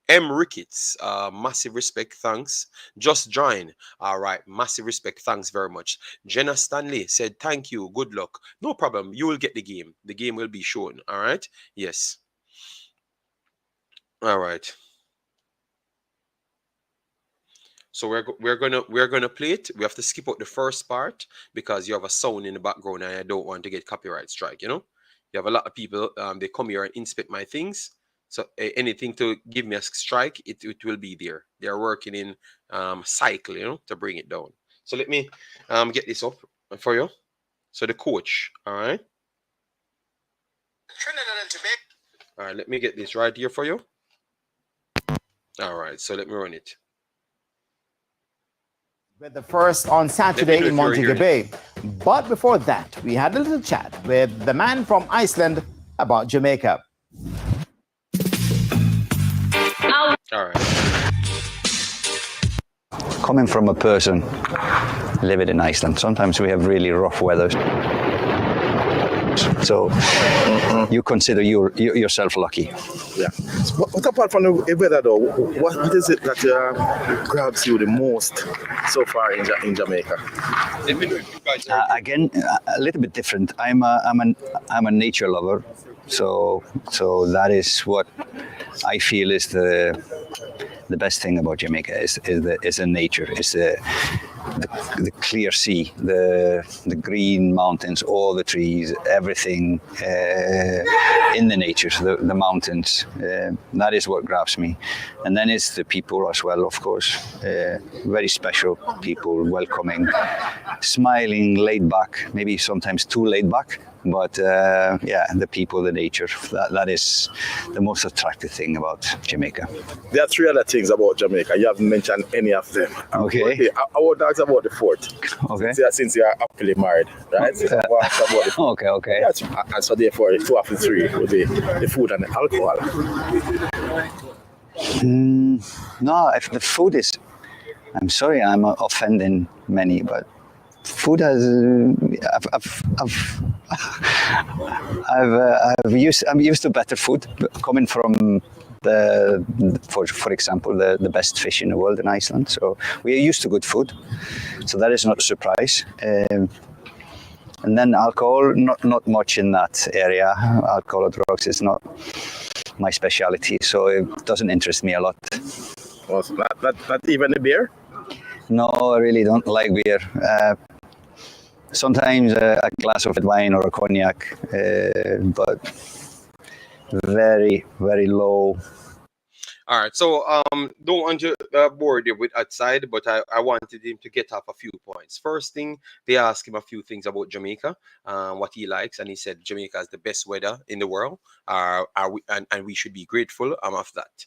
M. Ricketts, massive respect, thanks. Just join. All right, massive respect, thanks very much. Jenna Stanley said, thank you, good luck. No problem, you will get the game. The game will be shown. All right, yes. All right. So we're gonna play it. We have to skip out the first part, because you have a sound in the background, and I don't want to get copyright strike. You know, you have a lot of people. They come here and inspect my things. So anything to give me a strike, it will be there. They are working in cycle, you know, to bring it down. So let me get this up for you. So the coach, all right. Trinidad and Tobago. All right, let me get this right here for you. All right, so let me run it. With the first on Saturday in Montego Bay. But before that, we had a little chat with the man from Iceland about Jamaica. All right. Coming from a person living in Iceland, sometimes we have really rough weather. So you consider yourself lucky. Yeah. What apart from the weather though, what is it that grabs you the most so far in Jamaica? Again, a little bit different. I'm a nature lover, so that is what I feel is the best thing about Jamaica is the nature, is the clear sea, the green mountains, all the trees, everything in the nature, the mountains. That is what grabs me, and then it's the people as well, of course. Very special people, welcoming, smiling, laid back, maybe sometimes too laid back. But yeah, the people, the nature, that is the most attractive thing about Jamaica. There are three other things about Jamaica. You haven't mentioned any of them. Okay. I want to ask about the fourth. Okay. Since you are happily married, right? So I want to ask about the fourth. Okay. Yeah, and so therefore, 2 of the 3 would be the food and the alcohol. No, if the food is, I'm sorry, I'm offending many, but food has I'm used to better food coming from for example the best fish in the world in Iceland, so we are used to good food, so that is not a surprise. And then alcohol, not much in that area. Alcohol or drugs is not my specialty, so it doesn't interest me a lot. Well, not even the beer? No, I really don't like beer. sometimes a glass of red wine or a cognac, but very, very low. All right, so don't want to bore you with outside, but I wanted him to get off a few points. First thing, they asked him a few things about Jamaica, what he likes, and he said Jamaica has the best weather in the world. And we should be grateful of that.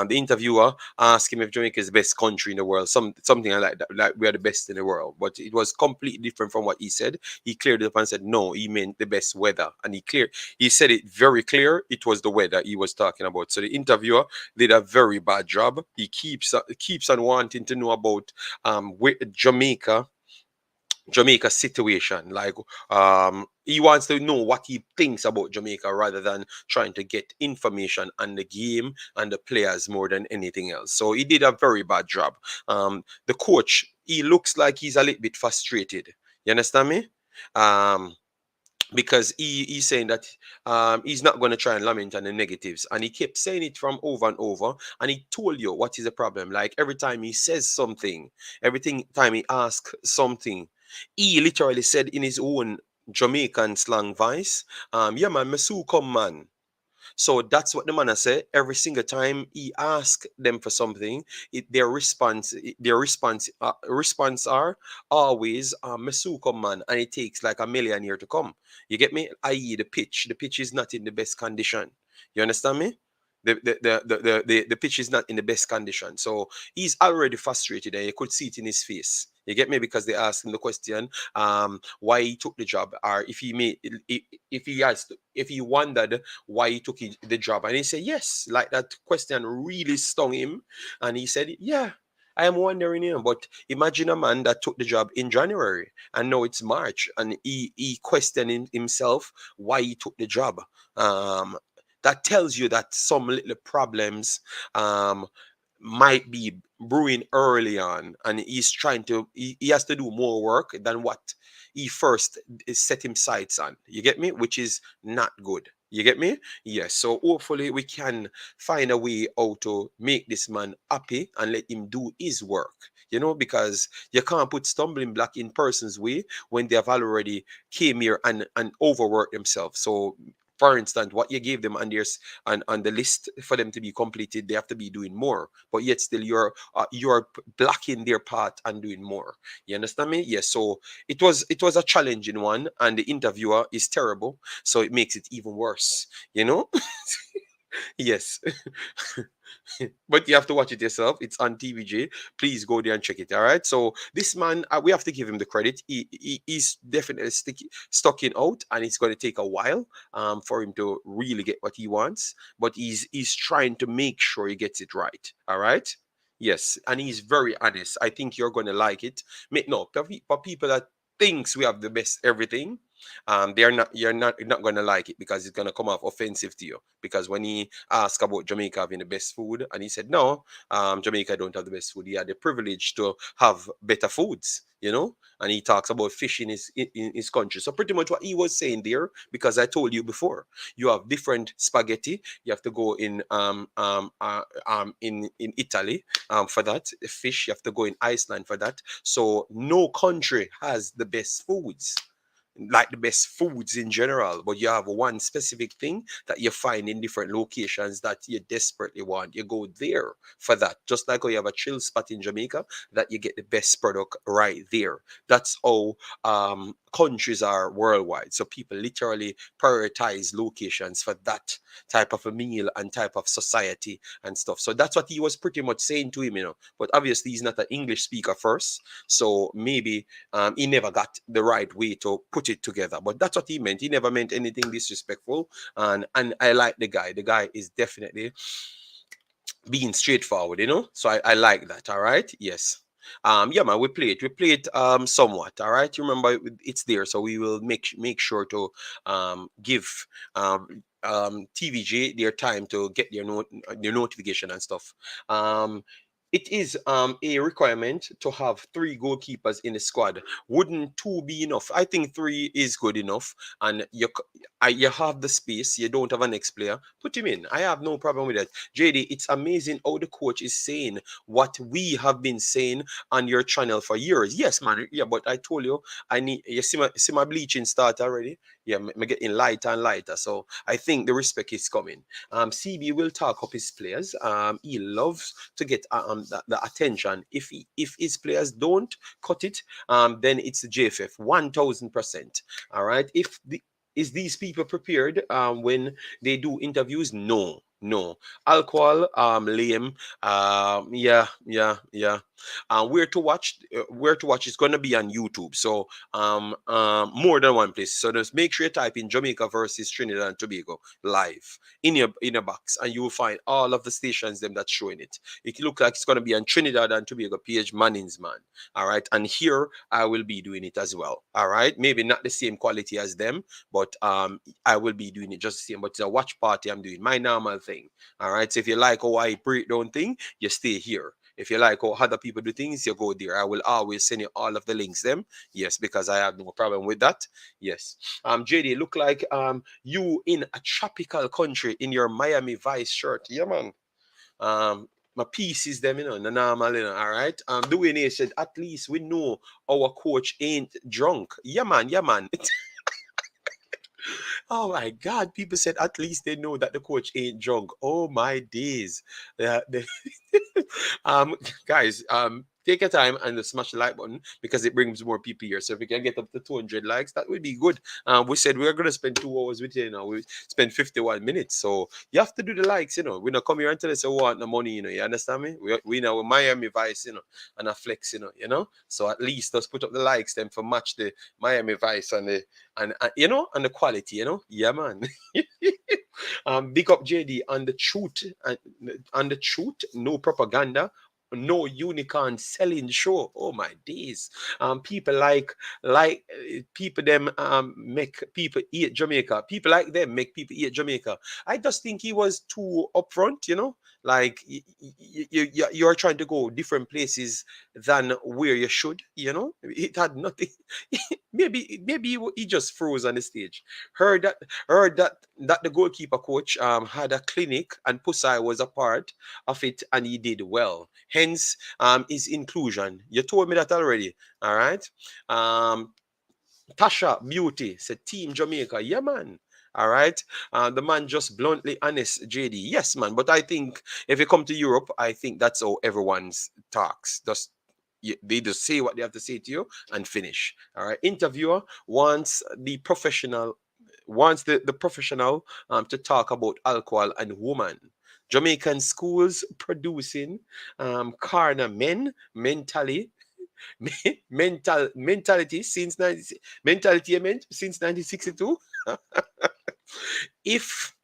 The interviewer asked him if Jamaica is the best country in the world, something like that, like we are the best in the world. But it was completely different from what he said. He cleared it up and said no, he meant the best weather, and he said it very clear. It was the weather he was talking about. So the interviewer did a very bad job. He keeps on wanting to know about Jamaica situation. Like he wants to know what he thinks about Jamaica rather than trying to get information on the game and the players more than anything else. So he did a very bad job. The coach, he looks like he's a little bit frustrated. You understand me? Because he's saying that he's not going to try and lament on the negatives, and he kept saying it from over and over, and he told you what is the problem. Like every time he says something, time he asks something, he literally said in his own Jamaican slang voice, yeah man, me soon come man. So that's what the man has said. Every single time he asks them for something, their response are always Mesuko man, and it takes like a million years to come. You get me? I.e. the pitch. The pitch is not in the best condition. You understand me? The pitch is not in the best condition. So he's already frustrated, and you could see it in his face. You get me? Because they asked him the question, why he took the job, or if he wondered why he took the job, and he said yes. Like that question really stung him, and he said, yeah, I am wondering, but imagine a man that took the job in January and now it's March, and he questioning himself why he took the job. That tells you that some little problems might be brewing early on, and he's trying to he has to do more work than what he first set him sights on. You get me? Which is not good. You get me? Yes. So hopefully we can find a way how to make this man happy and let him do his work. Because you can't put stumbling block in person's way when they have already came here and overworked themselves. So for instance, what you gave them on the list for them to be completed, they have to be doing more. But yet still you're blocking their path and doing more. You understand me? Yes. So it was a challenging one, and the interviewer is terrible, so it makes it even worse. Yes. But you have to watch it yourself. It's on TVJ. Please go there and check it. All right. So this man, we have to give him the credit. He's definitely stucking out, and it's going to take a while for him to really get what he wants. But he's trying to make sure he gets it right. All right. Yes, and he's very honest. I think you're going to like it. For people that thinks we have the best everything, you're not going to like it, because it's going to come off offensive to you. Because when he asked about Jamaica having the best food, and he said no, Jamaica don't have the best food. He had the privilege to have better foods, and he talks about fish in his country. So pretty much what he was saying there, because I told you before, you have different spaghetti. You have to go in Italy for that fish. You have to go in Iceland for that. So no country has the best foods, like the best foods in general, but you have one specific thing that you find in different locations that you desperately want. You go there for that. Just like how you have a chill spot in Jamaica, that you get the best product right there. That's how countries are worldwide. So people literally prioritize locations for that type of a meal and type of society and stuff. So that's what he was pretty much saying to him, But obviously he's not an English speaker first, so maybe he never got the right way to put it together. But that's what he meant. He never meant anything disrespectful, and I like the guy. The guy is definitely being straightforward, So I like that. All right. Yes. Yeah, man, we play it somewhat. All right. You remember it's there, so we will make sure to give TVJ their time to get their notification and stuff. It is a requirement to have 3 goalkeepers in the squad. Wouldn't 2 be enough? I think 3 is good enough, and You have the space, you don't have an next player, put him in. I have no problem with that. JD, it's amazing how the coach is saying what we have been saying on your channel for years. Yes, man. Yeah, but I told you, I need, you see my bleaching start already? Yeah, me getting lighter and lighter. So I think the respect is coming. CB will talk up his players. He loves to get the attention. If his players don't cut it, then it's the JFF 1000%. All right. Is these people prepared when they do interviews? No, no. Alcohol, lame. Yeah. Where to watch? Where to watch is gonna be on YouTube. So more than one place. So just make sure you type in Jamaica versus Trinidad and Tobago live in your box, and you will find all of the stations them that's showing it. It look like it's gonna be on Trinidad and Tobago page Manning's man. All right, and here I will be doing it as well. All right, maybe not the same quality as them, but I will be doing it just the same. But it's a watch party I'm doing, my normal thing. All right, so if you like how I breakdown thing, you stay here. If you like how other people do things, you go there. I will always send you all of the links them. Yes, because I have no problem with that. Yes. JD, look like you in a tropical country in your Miami Vice shirt. Yeah, man. My pieces them, the normal, all right. The way they said, at least we know our coach ain't drunk. Yeah, man, yeah, man. Oh my God, people said at least they know that the coach ain't drunk. Oh my days. Yeah, um, guys, take your time and smash the like button because it brings more people here. So if we can get up to 200 likes, that would be good. We said we are going to spend 2 hours with you now. We spend 51 minutes. So you have to do the likes, We're not come here and tell us we want the money, You understand me? We know Miami Vice, and a flex, So at least let's put up the likes then for match the Miami Vice and the and and the quality, Yeah, man. Big up JD on the truth and the truth, no propaganda, no unicorn selling show. Oh my days. People people them make people eat Jamaica. People like them make people eat Jamaica. I just think he was too upfront, like you're trying to go different places than where you should, It had nothing. maybe he just froze on the stage. Heard that the goalkeeper coach had a clinic and Pusai was a part of it and he did well. Hence his inclusion. You told me that already. All right. Tasha Beauty said Team Jamaica. Yeah, man. All right. The man just bluntly honest, JD. Yes, man. But I think if you come to Europe, I think that's how everyone's talks. They just say what they have to say to you and finish. All right. Interviewer wants the professional to talk about alcohol and woman. Jamaican schools producing carnal men mentality since 1962. If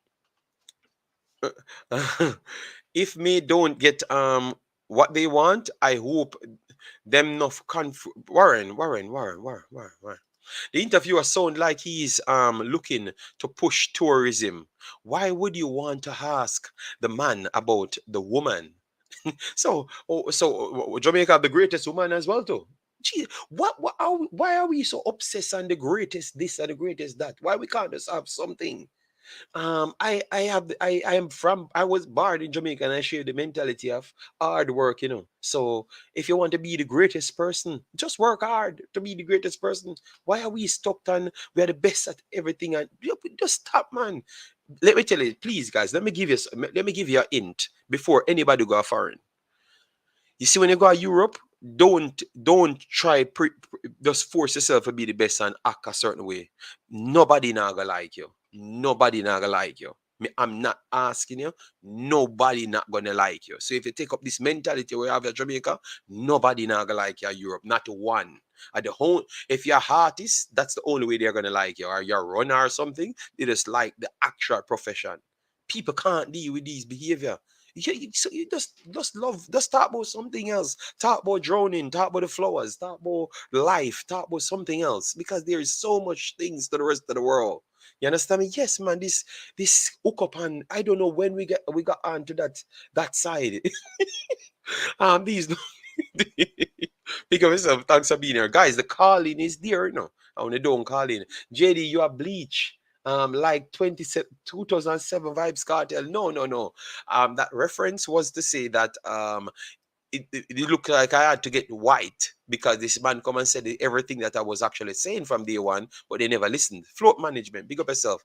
if me don't get what they want, I hope them enough Warren. The interviewer sound like he's looking to push tourism. Why would you want to ask the man about the woman? So Jamaica have the greatest woman as well too. Gee, why are we so obsessed on the greatest this and the greatest that? Why we can't just have something? I was born in Jamaica and I share the mentality of hard work, So if you want to be the greatest person, just work hard to be the greatest person. Why are we stuck on we are the best at everything and just stop, man? Let me tell you, please, guys. Let me give you a hint before anybody go foreign. You see, when you go to Europe, don't try just force yourself to be the best and act a certain way. Nobody not gonna like you. Nobody not gonna like you. I'm not asking you. Nobody not gonna like you. So if you take up this mentality where you have at Jamaica, nobody not gonna like you at Europe. Not one. At the whole, if you're an artist, that's the only way they're gonna like you. Or you're a runner or something, they just like the actual profession. People can't deal with these behavior. So you just talk about something else. Talk about drowning, talk about the flowers, talk about life, talk about something else. Because there is so much things to the rest of the world. You understand me? Yes, man. This hook up and I don't know when we got onto that side. These pick up yourself. Thanks for being here. Guys, the calling is there, I want to don't call in. JD, you are bleach. like 2007 Vibes Cartel. No, no, no. That reference was to say that it looked like I had to get white because this man come and said everything that I was actually saying from day one, but they never listened. Float management, big up yourself.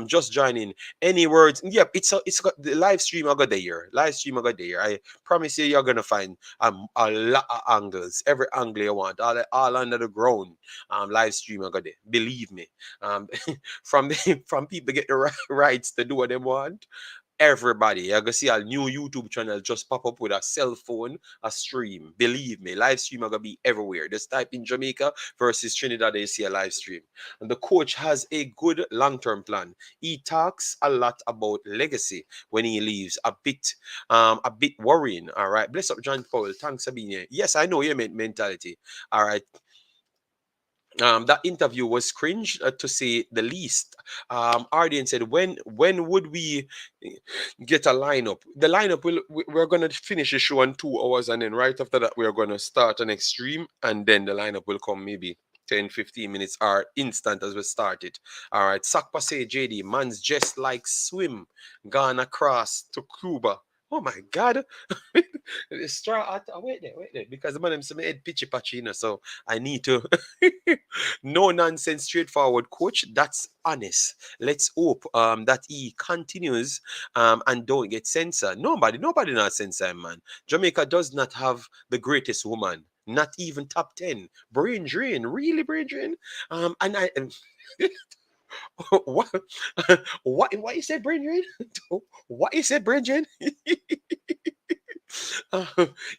Just joining. Any words? Yep, it's got the live stream I got there. Live stream I got there. I promise you, you're gonna find a lot of angles, every angle you want, all under the ground. Live stream I got there. Believe me. From people get the rights to do what they want. Everybody, you're gonna see a new YouTube channel just pop up with a cell phone, a stream. Believe me, live stream are gonna be everywhere. Just type in Jamaica versus Trinidad, you see a live stream. And the coach has a good long-term plan. He talks a lot about legacy when he leaves. A bit worrying. All right. Bless up, John Paul. Thanks, Sabine. Yes, I know your mentality. All right. That interview was cringe, to say the least. Arden said, when would we get a lineup? The lineup we're gonna finish the show in 2 hours, and then right after that we're gonna start an extreme, and then the lineup will come maybe 10-15 minutes or instant as we started. All right, Sakpa say JD, man's just like swim, gone across to Cuba. Oh my God. Wait there, because the man him say my head pitchy patchy, so I need to no nonsense, straightforward coach. That's honest. Let's hope that he continues and don't get censored. Nobody not censor him, man. Jamaica does not have the greatest woman. Not even top 10. Brain drain, really brain drain. And what what you said, brain drain? What you said, brain drain?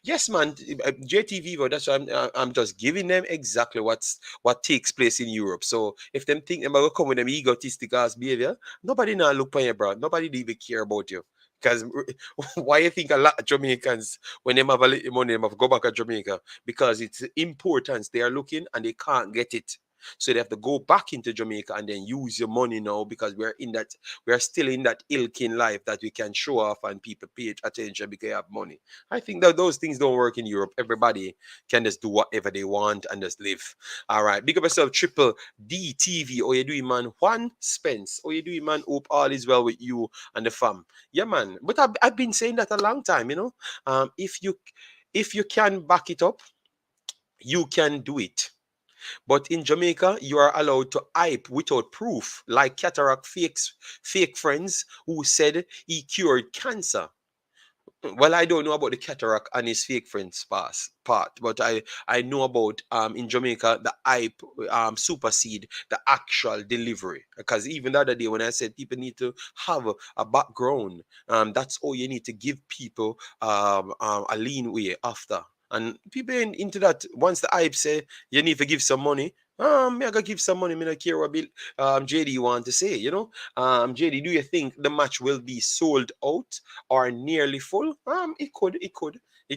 Yes, man. JT Vivo. That's why I'm just giving them exactly what takes place in Europe. So if them think them gonna come with them egotistic ass behavior, nobody now look for you, bro. Nobody even care about you. Because why you think a lot of Jamaicans, when they have a little money, they have to go back to Jamaica? Because it's the importance they are looking and they can't get it. So they have to go back into Jamaica and then use your money now, because we're still in that ilk in life that we can show off and people pay attention because they have money. I think that those things don't work in Europe. Everybody can just do whatever they want and just live. All right. Big up yourself, Triple D TV. Oh, you doing, man? Juan Spence. Oh, you doing, man? Hope all is well with you and the fam. Yeah, man. But I've been saying that a long time, you know. If you can back it up, you can do it. But in Jamaica, you are allowed to hype without proof, like Cataract fake friends who said he cured cancer. Well, I don't know about the cataract and his fake friends part, but I know about in Jamaica the hype supersede the actual delivery. Because even the other day when I said people need to have a background, that's all you need to give people a lean way after. And people into that, once the hype say you need to give some money, me I gotta give some money. Me not care what JD want to say, you know. JD, do you think the match will be sold out or nearly full? It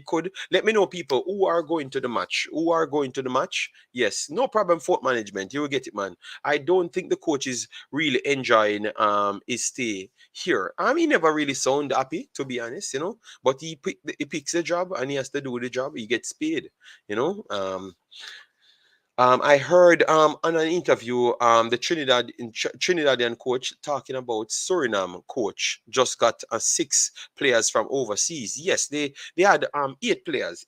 could. Let me know, people who are going to the match. Who are going to the match? Yes, no problem. Fort management, you will get it, man. I don't think the coach is really enjoying his stay here. He never really sound happy, to be honest, you know. But he picks the job and he has to do the job. He gets paid, you know. I heard on an interview the Trinidadian coach talking about Suriname coach just got 6 players from overseas. Yes, they had 8 players,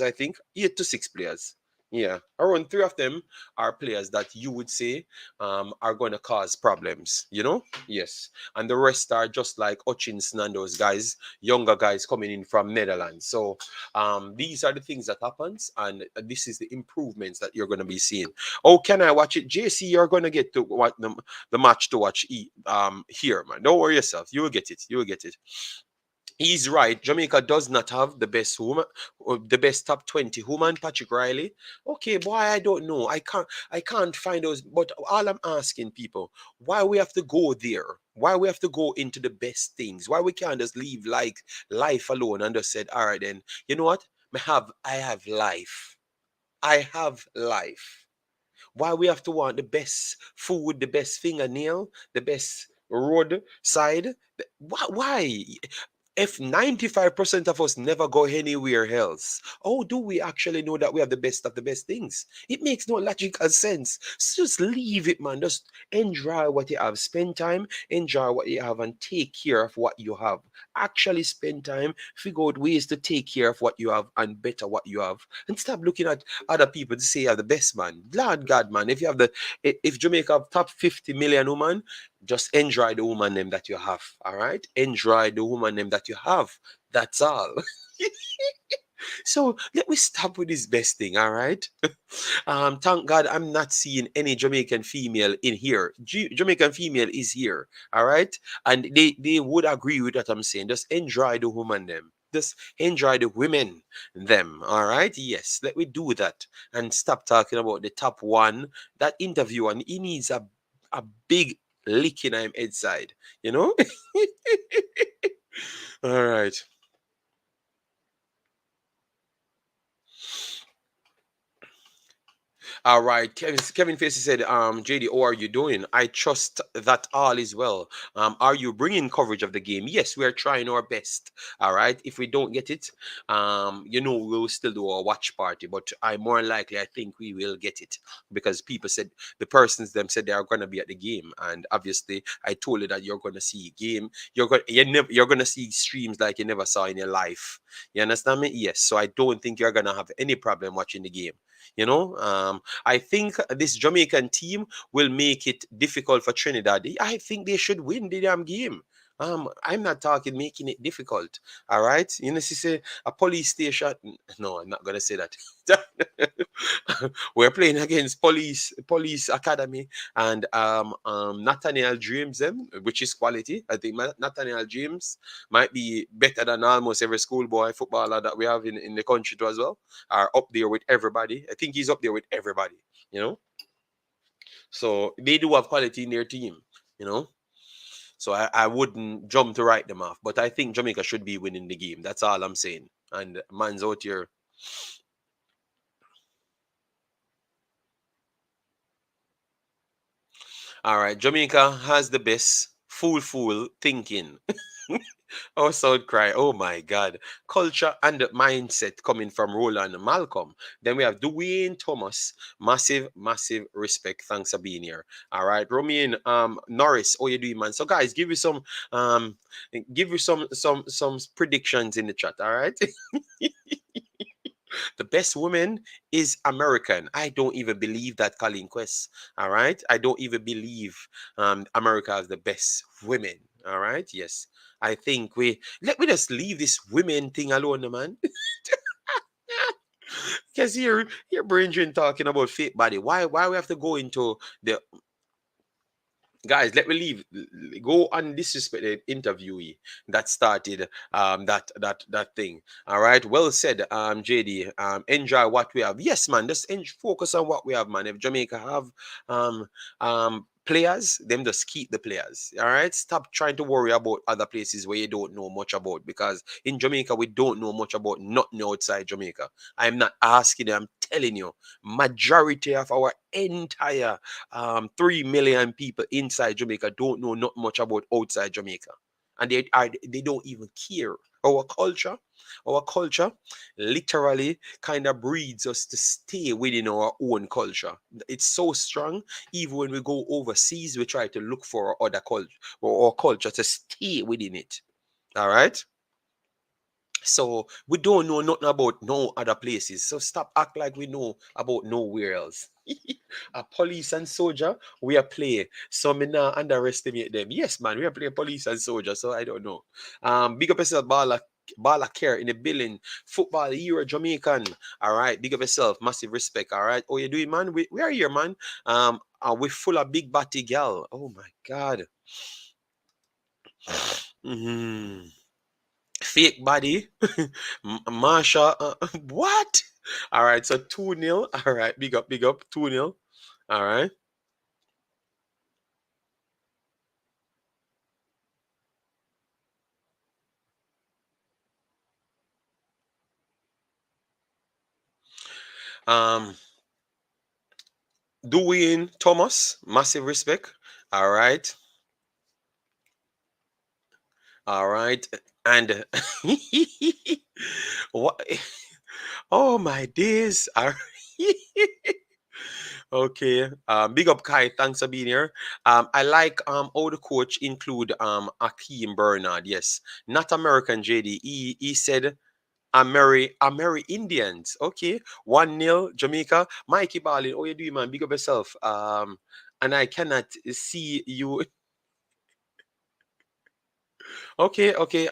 I think, 8 to 6 players. Yeah, around 3 of them are players that you would say are going to cause problems, you know? Yes. And the rest are just like Hutchinson and those guys, younger guys coming in from Netherlands. So these are the things that happens, and this is the improvements that you're going to be seeing. Oh, can I watch it? JC, you're going to get to watch the match to watch here, man. Don't worry yourself. You will get it. You will get it. He's right. Jamaica does not have the best woman, or the best top 20 woman. Patrick Riley. Okay, boy, I don't know. I can't find those. But all I'm asking people, why we have to go there? Why we have to go into the best things? Why we can't just leave like life alone and just said, all right, then you know what? I have life. I have life. Why we have to want the best food, the best fingernail, the best road side? Why? If 95% of us never go anywhere else, how do we actually know that we have the best of the best things? It makes no logical sense. So just leave it, man. Just enjoy what you have. Spend time, enjoy what you have, and take care of what you have. Actually spend time, figure out ways to take care of what you have and better what you have. And stop looking at other people to say you're the best, man. Lord God, man. If you have if Jamaica have top 50 million women, just enjoy the woman name that you have. All right, enjoy the woman name that you have. That's all. So let me stop with this best thing. All right. Thank God I'm not seeing any Jamaican female in here. Jamaican female is here. All right, and they would agree with what I'm saying. Just enjoy the woman name. Just enjoy the women them. All right. Yes, let me do that and stop talking about the top one. That interview, and he needs a big lick in him head side. You know. All right. All right, Kevin Facey said, JD, how are you doing? I trust that all is well. Are you bringing coverage of the game? Yes, we are trying our best. All right, if we don't get it, we'll still do a watch party, but I more likely, I think we will get it because people said, the persons them said they are going to be at the game, and obviously I told you that you're going to see a game. You're going to see streams like you never saw in your life. You understand me? Yes. So I don't think you're going to have any problem watching the game. I think this Jamaican team will make it difficult for Trinidad. I think they should win the damn game. I'm not talking making it difficult. All right, she say a police station. No, I'm not gonna say that. We're playing against police academy and Nathaniel Dreams them, which is quality. I think Nathaniel Dreams might be better than almost every schoolboy footballer that we have in the country too as well. Are up there with everybody. I think he's up there with everybody. So they do have quality in their team. So I wouldn't jump to write them off, but I think Jamaica should be winning the game. That's all I'm saying. And man's out here. All right, Jamaica has the best fool thinking. Oh, South cry. Oh my God. Culture and mindset coming from Roland and Malcolm. Then we have Dujuan Thomas. Massive, massive respect. Thanks for being here. All right. Romain Norris. Oh, you doing, man? So guys, give you some predictions in the chat. All right. The best woman is American. I don't even believe that, Colleen Quest. All right. I don't even believe America has the best women. All right. Yes. I think let me just leave this women thing alone, man. Because you're brain talking about fake body. Why we have to go into the guys? Let me go on disrespect the interviewee that started that thing. All right, well said, JD. Enjoy what we have. Yes, man, just focus on what we have, man. If Jamaica have players, them just keep the players. All right, stop trying to worry about other places where you don't know much about, because in Jamaica we don't know much about nothing outside Jamaica. I'm not asking you, I'm telling you, majority of our entire 3 million people inside Jamaica don't know not much about outside Jamaica, and they don't even care. Our culture literally kind of breeds us to stay within our own culture. It's so strong. Even when we go overseas, we try to look for our other culture or our culture to stay within it. All right. So we don't know nothing about no other places. So stop act like we know about nowhere else. A police and soldier, we are play. So me not underestimate them. Yes, man, we are playing police and soldier. So I don't know. Big up yourself, Bala Care in the building. Football, you're a Jamaican. All right, big up yourself. Massive respect. All right. Oh, you doing, man? We are here, man. We're full of big batty gal. Oh my God. Fake body. Marsha. What? All right. So 2-0. All right. Big up. 2-0. All right. Dujuan Thomas. Massive respect. All right. All right. And what? Oh my days. All right. Okay. Big up Kai. Thanks for being here. I like all the coach include Akeem Bernard. Yes. Not American JD. He said Ameri Indians. Okay. 1-0 Jamaica. Mikey Ballin. Oh you doing man? Big up yourself. And I cannot see you. Okay, okay.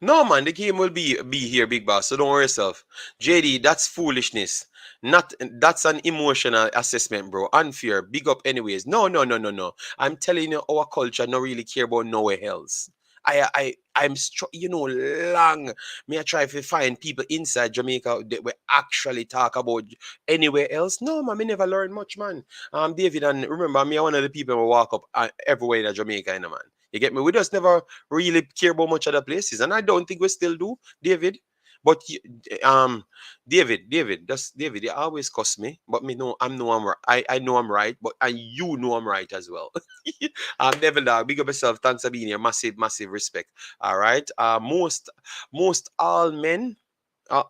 No, man, the game will be here, big boss. So don't worry yourself. JD, that's foolishness. Not that's an emotional assessment, bro. Unfair. Big up, anyways. No, no, no, no, no. I'm telling you, our culture not really care about nowhere else. You know, long. Me, I try to find people inside Jamaica that we actually talk about anywhere else. No, man, me never learn much, man. David, and remember, me, one of the people who walk up everywhere in Jamaica, you know, man. You get me? We just never really care about much other places, and I don't think we still do, David. But David, you always cuss me, but me know I'm right. I know I'm right, but and you know I'm right as well. Neville dog, big up yourself. Thanks for being here. Massive respect. All right. Most all men,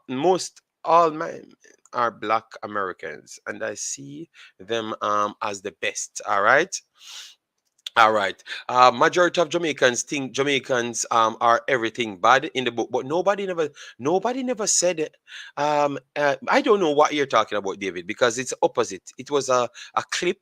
most all men are Black Americans, and I see them as the best. All right. All right. Majority of Jamaicans think Jamaicans are everything bad in the book, but nobody never said it. I don't know what you're talking about, David, because it's opposite. It was a clip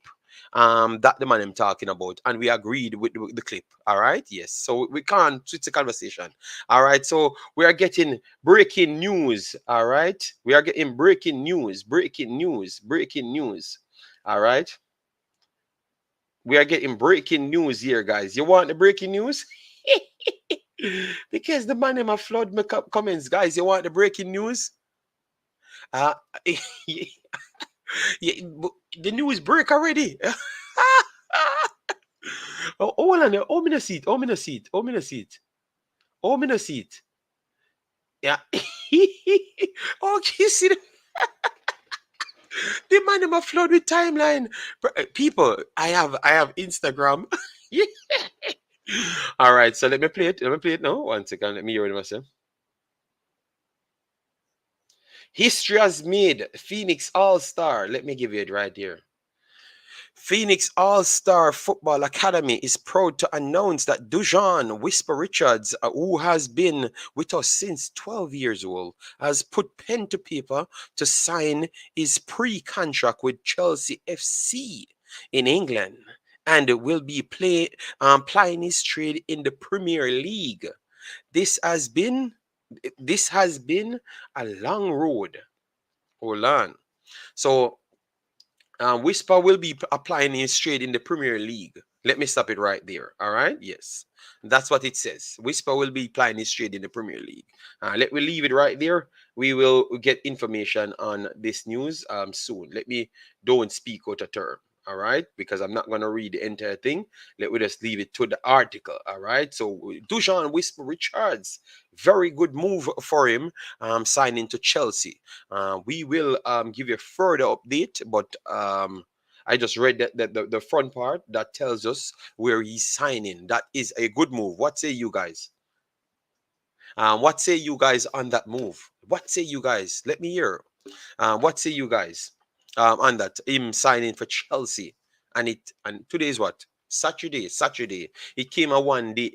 that the man I'm talking about, and we agreed with the clip. All right. Yes. So we can't switch the conversation. All right. So we are getting breaking news. All right. We are getting breaking news. Breaking news. Breaking news. All right. We are getting breaking news here, guys. You want the breaking news? Because the man in my flood my comments, guys. You want the breaking news? Uh, yeah, the news break already. Oh, hold on, hold me in a seat, hold me in a seat, hold me in a seat, hold me in a seat. Yeah. Oh, you see the man in my flood with timeline. People, I have Instagram. Yeah. All right, so let me play it. Let me play it now. 1 second. Let me hear what I say. History has made Phoenix All Star. Let me give you it right here. Phoenix All Star Football Academy is proud to announce that Dujuan Whisper Richards, who has been with us since 12 years old, has put pen to paper to sign his pre-contract with Chelsea FC in England and will be plying his trade in the Premier League. This has been this has been a long road. Hold on. So Whisper will be applying his trade in the Premier League. Let me stop it right there. All right. Yes. That's what it says. Whisper will be applying his trade in the Premier League. Let me leave it right there. We will get information on this news soon. Let me don't speak out of turn. All right, because I'm not going to read the entire thing. Let me just leave it to the article. All right, so Dujuan Whisper Richards, very good move for him, signing to Chelsea. We will give you a further update, but I just read the front part that tells us where he's signing. That is a good move. What say you guys? What say you guys on that move? What say you guys? Let me hear. What say you guys on that? Him signing for Chelsea, and today is what? Saturday. Saturday. It came a one day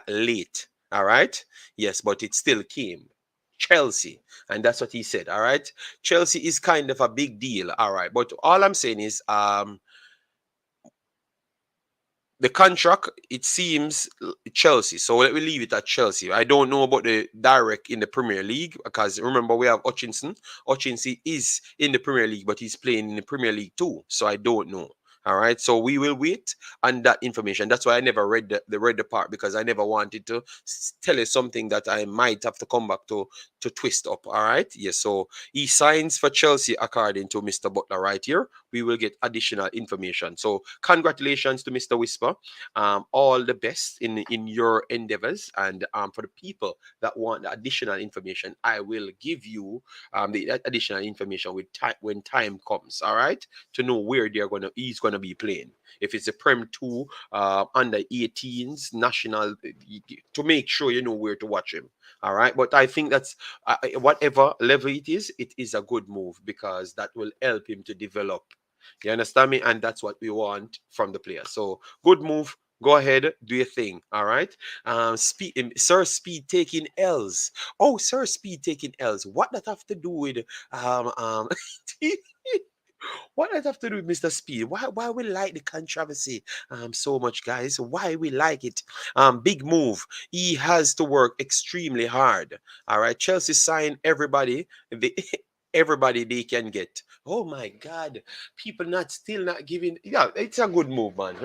late. All right. Yes, but it still came. Chelsea, and that's what he said. All right. Chelsea is kind of a big deal. All right, but all I'm saying is the contract, it seems Chelsea. So let me leave it at Chelsea. I don't know about the direct in the Premier League because remember we have Hutchinson. Hutchinson is in the Premier League, but he's playing in the Premier League too. So I don't know. All right. So we will wait on that information. That's why I never read the part because I never wanted to tell you something that I might have to come back to twist up. All right. Yes. So he signs for Chelsea according to Mr. Butler right here. We will get additional information. So congratulations to Mr. Whisper. All the best in your endeavors, and for the people that want the additional information, I will give you the additional information with time when time comes. All right, to know where he's going going to be playing. If it's a Prem 2, under 18s, national, to make sure you know where to watch him. All right. But I think that's whatever level it is a good move because that will help him to develop. You understand me? And that's what we want from the player. So good move. Go ahead, do your thing. All right. Sir Speed taking L's. Oh, Sir Speed taking L's. What that have to do with what does that have to do with Mr. Speed? Why we like the controversy so much, guys? Why we like it? Big move. He has to work extremely hard. All right. Chelsea sign everybody. Everybody they can get. Oh my God. People still not giving. Yeah, it's a good move, man.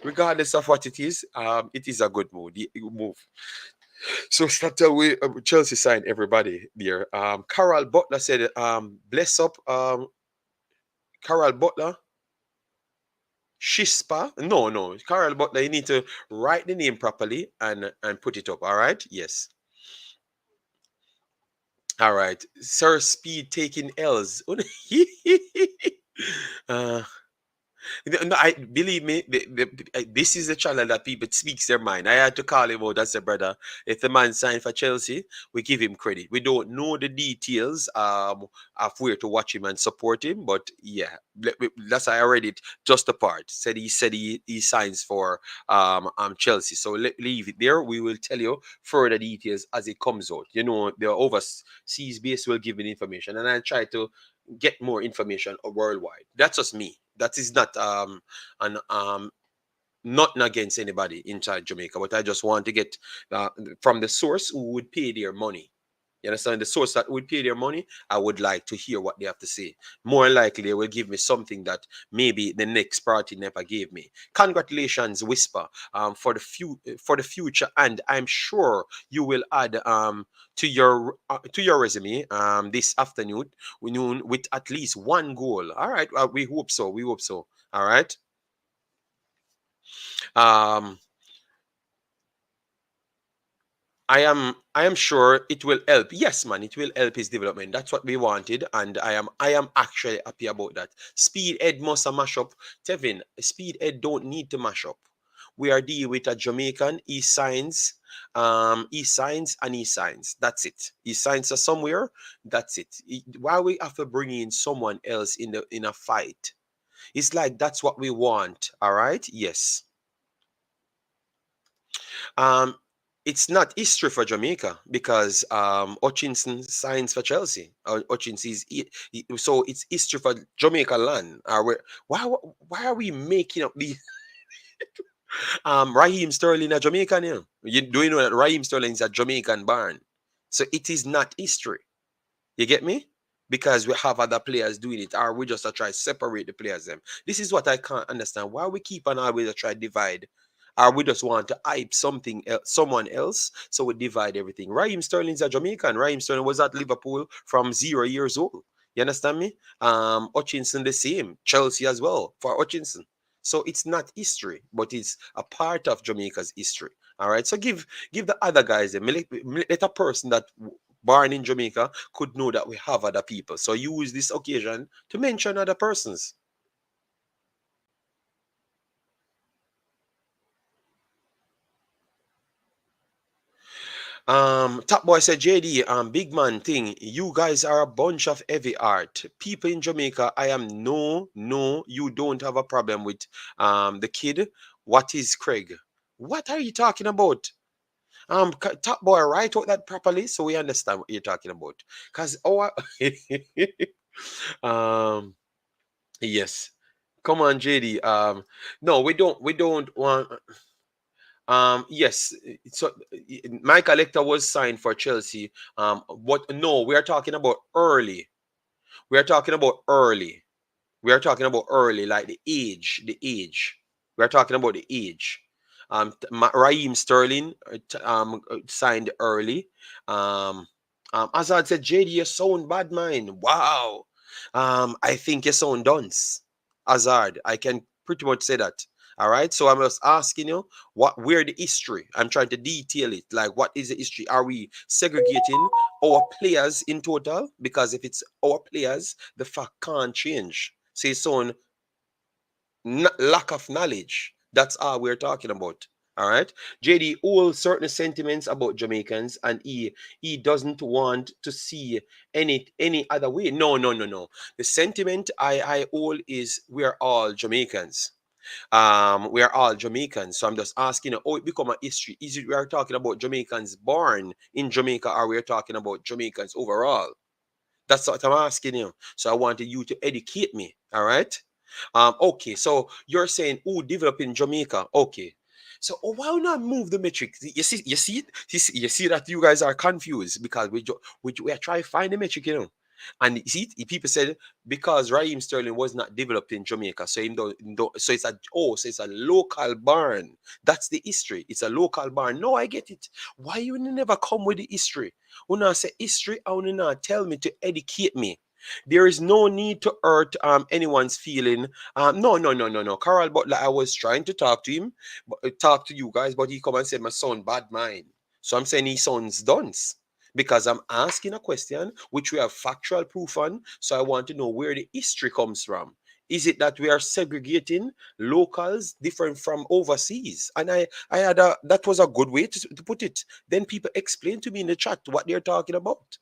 Regardless of what it is a good move. So start away. Chelsea signed everybody there. Carol Butler said, bless up. Carol Butler, Shispa. No. Carol Butler, you need to write the name properly and put it up. All right. Yes. All right. Sir Speed taking L's. No, believe me, this is the channel that people speaks their mind. I had to call him out and say, brother, if the man signed for Chelsea, we give him credit. We don't know the details of where to watch him and support him, but yeah, that's why I read it just a part. Said he signs for Chelsea. So leave it there. We will tell you further details as it comes out. You know, the overseas base will give me information, and I try to get more information worldwide. That's just me. That is not nothing against anybody inside Jamaica, but I just want to get from the source who would pay their money. You understand? The source that would pay their money, I would like to hear what they have to say. More likely, they will give me something that maybe the next party never gave me. Congratulations, Whisper, for the future, and I'm sure you will add to your resume this afternoon with at least one goal. All right, we hope so. We hope so. All right. I am sure it will help. Yes, man, it will help his development. That's what we wanted, and I am actually happy about that. Speedhead must mash up. Tevin, Speedhead don't need to mash up. We are dealing with a Jamaican. He signs. He signs. That's it. He signs somewhere. That's it. Why we have to bring in someone else in a fight? It's like that's what we want. All right. Yes. It's not history for Jamaica because Hutchinson signs for Chelsea. Hutchinson so it's history for Jamaica land. Why are we making up these? Raheem Sterling a Jamaican, yeah. Do you know that Raheem Sterling is a Jamaican born? So it is not history. You get me? Because we have other players doing it, or we just try to separate the players them. This is what I can't understand. Why we keep on always try to divide. Or we just want to hype someone else, so we divide everything. Raheem Sterling's a Jamaican. Raheem Sterling was at Liverpool from 0 years old. You understand me? Hutchinson the same. Chelsea as well for Hutchinson. So it's not history, but it's a part of Jamaica's history. All right. So give the other guys let a person that born in Jamaica could know that we have other people. So use this occasion to mention other persons. Top Boy said, JD, big man thing, you guys are a bunch of heavy art. People in Jamaica, no, you don't have a problem with the kid. What is Craig? What are you talking about? Top Boy, write out that properly so we understand what you're talking about. Because yes. Come on, JD. No, we don't want. Yes, so my collector was signed for Chelsea. But no, we are talking about early. We are talking about early. We are talking about early, like the age. We are talking about the age. Raheem Sterling signed early. Azad said, JD, you sound bad, man. Wow. I think you sound dunce. Azad, I can pretty much say that. All right. So I'm just asking you where the history. I'm trying to detail it. Like, what is the history? Are we segregating our players in total? Because if it's our players, the fact can't change. Say so. lack of knowledge. That's all we're talking about. All right. JD holds certain sentiments about Jamaicans, and he doesn't want to see any other way. No. The sentiment I hold is we're all Jamaicans. We are all Jamaicans. So I'm just asking, oh, it become a history. Is it we are talking about Jamaicans born in Jamaica, or we're talking about Jamaicans overall? That's what I'm asking you. So I wanted you to educate me. All right. Okay. So you're saying, oh, develop in Jamaica. Okay. So why not move the metric? You see that you guys are confused because we are trying to find the metric, And you see, people said because Raheem Sterling was not developed in Jamaica, so so it's a local barn. That's the history. It's a local barn. No, I get it. Why you never come with the history? When I say history, I want to tell me to educate me. There is no need to hurt anyone's feeling. No. Carl Butler, I was trying to talk to him, talk to you guys, but he come and said my son bad mind. So I'm saying his son's dunce because I'm asking a question which we have factual proof on. So I want to know where the history comes from. Is it that we are segregating locals different from overseas? And I had that was a good way to put it. Then people explain to me in the chat what they're talking about.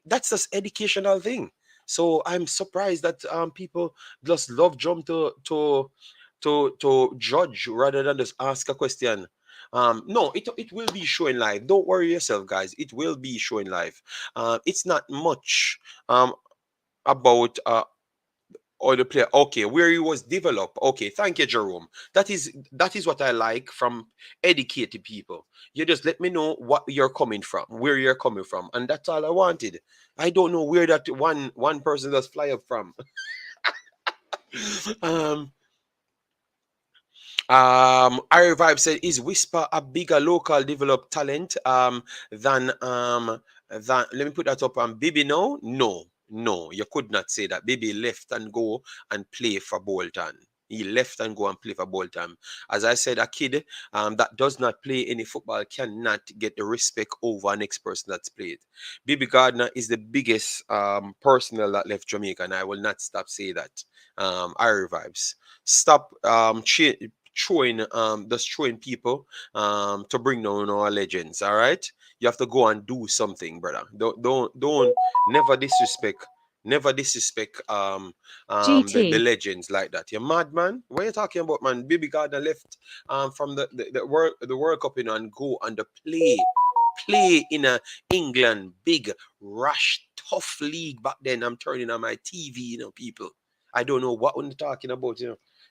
That's just educational thing. So I'm surprised that people just love jump to judge rather than just ask a question. No, it will be showing live. Don't worry yourself, guys. It will be showing live. It's not much about or the player. Okay, where he was developed. Okay, thank you, Jerome. That is what I like from educated people. You just let me know what you're coming from, where you're coming from, and that's all I wanted. I don't know where that one person does fly up from. um Ari Vibe said, is Whisper a bigger local developed talent than let me put that up on Bibi now? No, you could not say that. Bibi left and go and play for Bolton. He left and go and play for Bolton. As I said, a kid that does not play any football cannot get the respect over next person that's played. Bibi Gardner is the biggest personnel that left Jamaica, and I will not stop saying that. Ari Vibes. Stop throwing people to bring down our legends. All right, you have to go and do something, brother. Don't never disrespect the GT. legends like that. You're mad, man. What are you talking about, man? Baby Gardner left from the World Cup, and go and play in a England big rash tough league back then. I'm turning on my TV, people. I don't know what we're talking about,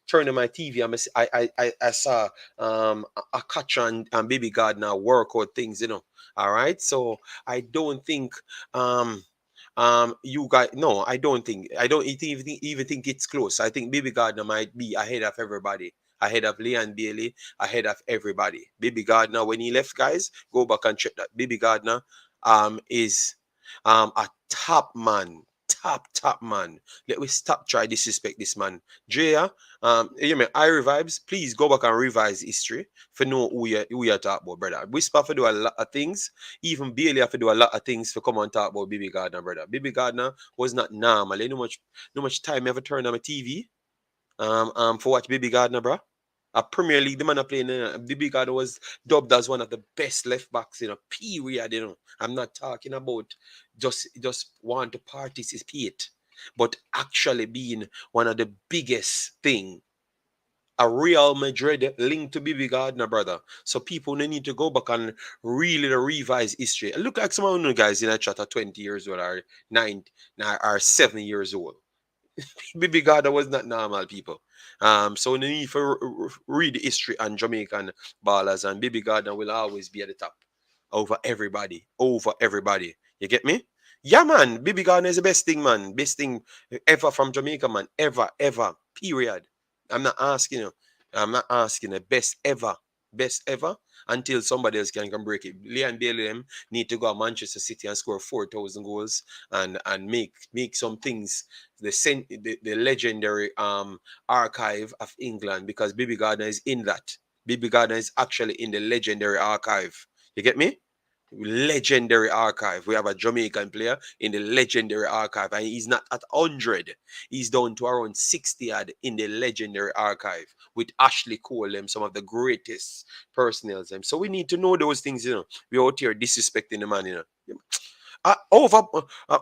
turning my TV, I saw a Katran and Baby Gardner workout things, All right. So I don't think you guys, no, I don't even think it's close. I think Baby Gardner might be ahead of everybody. Ahead of Leon Bailey, ahead of everybody. Baby Gardner, when he left, guys, go back and check that. Baby Gardner is a top man. Top man. Let me stop try disrespect this man. Drea, you mean I revives? Please go back and revise history for know who you talk about, brother. Whisper for do a lot of things. Even Bailey have to do a lot of things for come and talk about Baby Gardner, brother. Baby Gardner was not normal. No much time ever turn on my TV for watch Baby Gardner, bro. A Premier League, the man are playing. Baby Gardner was dubbed as one of the best left backs in a period. I'm not talking about just want to participate, but actually being one of the biggest thing. A Real Madrid linked to Baby Gardner, brother. So people need to go back and really revise history. Look like some of you guys in a chat are 20 years old or 9 or 7 years old. Baby Gardner was not normal, people. So the need for read history and Jamaican ballers, and Baby Gardner will always be at the top over everybody. You get me? Yeah, man. Baby Gardner is the best thing, man. Best thing ever from Jamaica, man. Ever. Period. I'm not asking you. I'm not asking the best ever. Best ever until somebody else can break it. Leon Bailey them need to go to Manchester City and score 4,000 goals and make some things the legendary archive of England, because Baby Gardner is in that. Baby Gardner is actually in the legendary archive. You get me? Legendary archive. We have a Jamaican player in the legendary archive, and he's not at 100. He's down to around 60 odd in the legendary archive with Ashley Cole, some of the greatest personnel. So we need to know those things, We're out here disrespecting the man,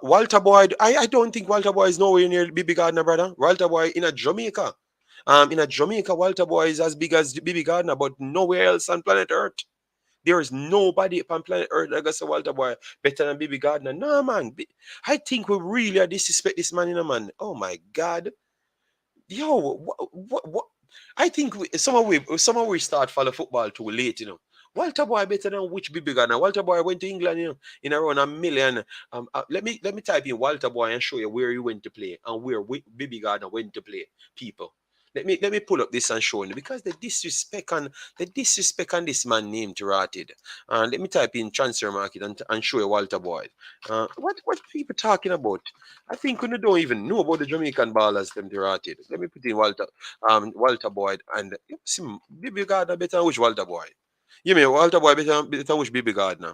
Walter Boyd, I don't think Walter Boyd is nowhere near Bibi Gardner, brother. Walter Boyd in a Jamaica. Walter Boyd is as big as Bibi Gardner, but nowhere else on planet Earth. There is nobody on planet Earth that gets a Walter Boy better than Bibi Gardner. No, man. I think we really are disrespect this man, man. Oh my God. Yo, what? I think some of we start follow football too late, Walter Boy better than which Bibi Gardner. Walter Boy went to England, in around 1 million. Let me type in Walter Boy and show you where he went to play and where Bibi Gardner went to play. People. Let me pull up this and show you, because the disrespect on this man named Rotted. Let me type in transfer market and show you Walter Boyd. What people talking about? I think we don't even know about the Jamaican ballers them Rotted. Let me put in Walter Boyd and see Bibi Gardner better than which Walter Boyd. You mean Walter Boyd better than which Bibi Gardner?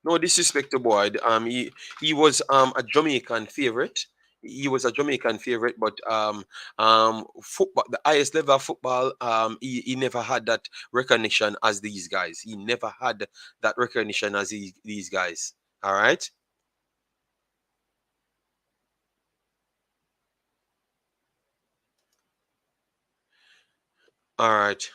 No disrespect to Boyd. He was a Jamaican favorite. He was a Jamaican favorite, but football, the highest level of football, he never had that recognition as these guys. He never had that recognition as these guys. All right. All right.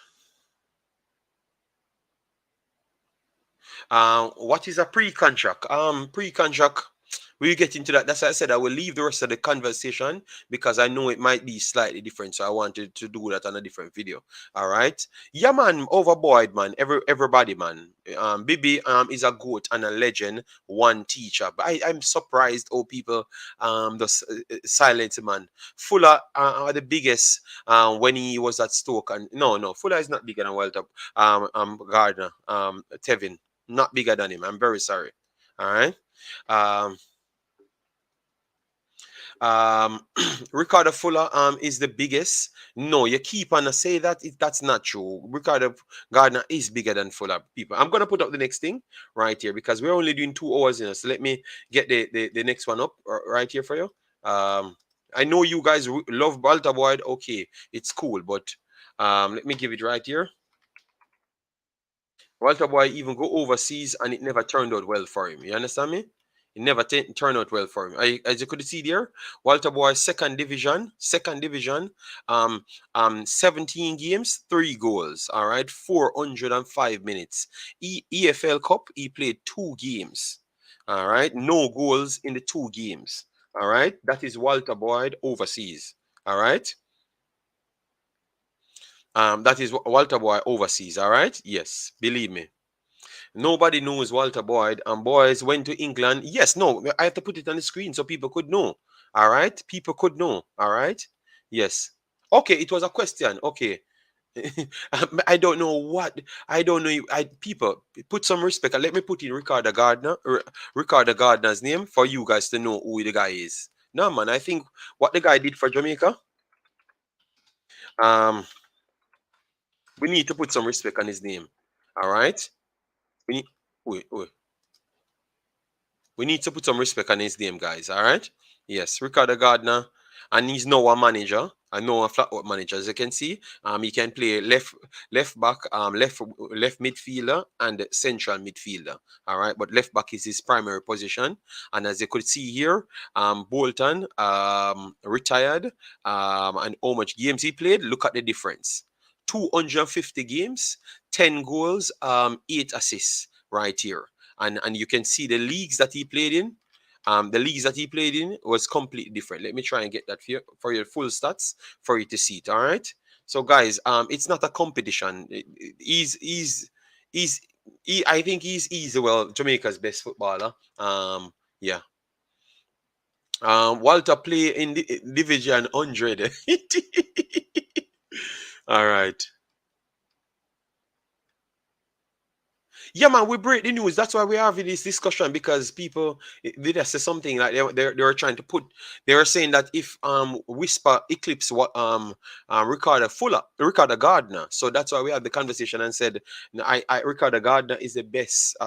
What is a pre-contract? Pre-contract. We'll get into that. That's why I said I will leave the rest of the conversation because I know it might be slightly different. So I wanted to do that on a different video. All right. Yeah, man. Overboard, man. Everybody, man. Bibi is a goat and a legend, one teacher. But I'm surprised how people the silence, man. Fuller are the biggest when he was at Stoke. And no, Fuller is not bigger than Walter Gardner. Tevin. Not bigger than him. I'm very sorry. All right. Ricardo Fuller is the biggest. No, you keep on to say that that's not true. Ricardo Gardner is bigger than Fuller, people. I'm gonna put up the next thing right here because we're only doing 2 hours, so let me get the next one up right here for you. I know you guys love Walter Boyd. Okay, it's cool, but let me give it right here. Walter Boyd even go overseas and it never turned out well for him. You understand me? It never turned out well for him. As you could see there, Walter Boyd second division, 17 games, 3 goals. All right, 405 minutes. EFL Cup, he played 2 games. All right, no goals in the 2 games. All right, that is Walter Boyd overseas. All right. That is Walter Boyd overseas. All right. Yes, believe me. Nobody knows Walter Boyd. And boys went to England. Yes, no, I have to put it on the screen so people could know. All right. People could know. All right. Yes. Okay. It was a question. Okay. I don't know what. I don't know. People put some respect. And let me put in Ricardo Gardner's name for you guys to know who the guy is. No, man. I think what the guy did for Jamaica. We need to put some respect on his name. All right. We need to put some respect on his name, guys. All right. Yes, Ricardo Gardner, and he's now a manager. I know a flat out manager, as you can see. He can play left back, left midfielder, and central midfielder. All right, but left back is his primary position. And as you could see here, Bolton retired, and how much games he played. Look at the difference. 250 games, 10 goals, 8 assists right here. And you can see the leagues that he played in. The leagues that he played in was completely different. Let me try and get that for your full stats for you to see it. All right. So guys, it's not a competition. I think he's Jamaica's best footballer. Yeah. Walter play in the Division 100. All right. Yeah, man, we break the news. That's why we're having this discussion, because people they just say something like they were trying to put. They were saying that if Whisper eclipse what Ricardo Gardner, so that's why we had the conversation and said I Ricardo Gardner is the best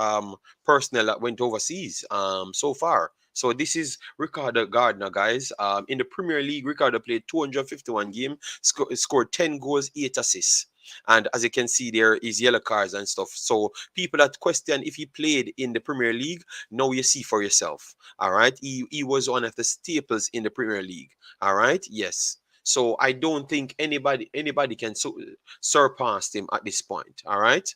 personnel that went overseas so far. So this is Ricardo Gardner, guys. In the Premier League, Ricardo played 251 games, scored 10 goals, 8 assists. And as you can see, there is yellow cards and stuff. So people that question if he played in the Premier League, now you see for yourself. All right. He was one of the staples in the Premier League. All right. Yes. So I don't think anybody can surpass him at this point. All right.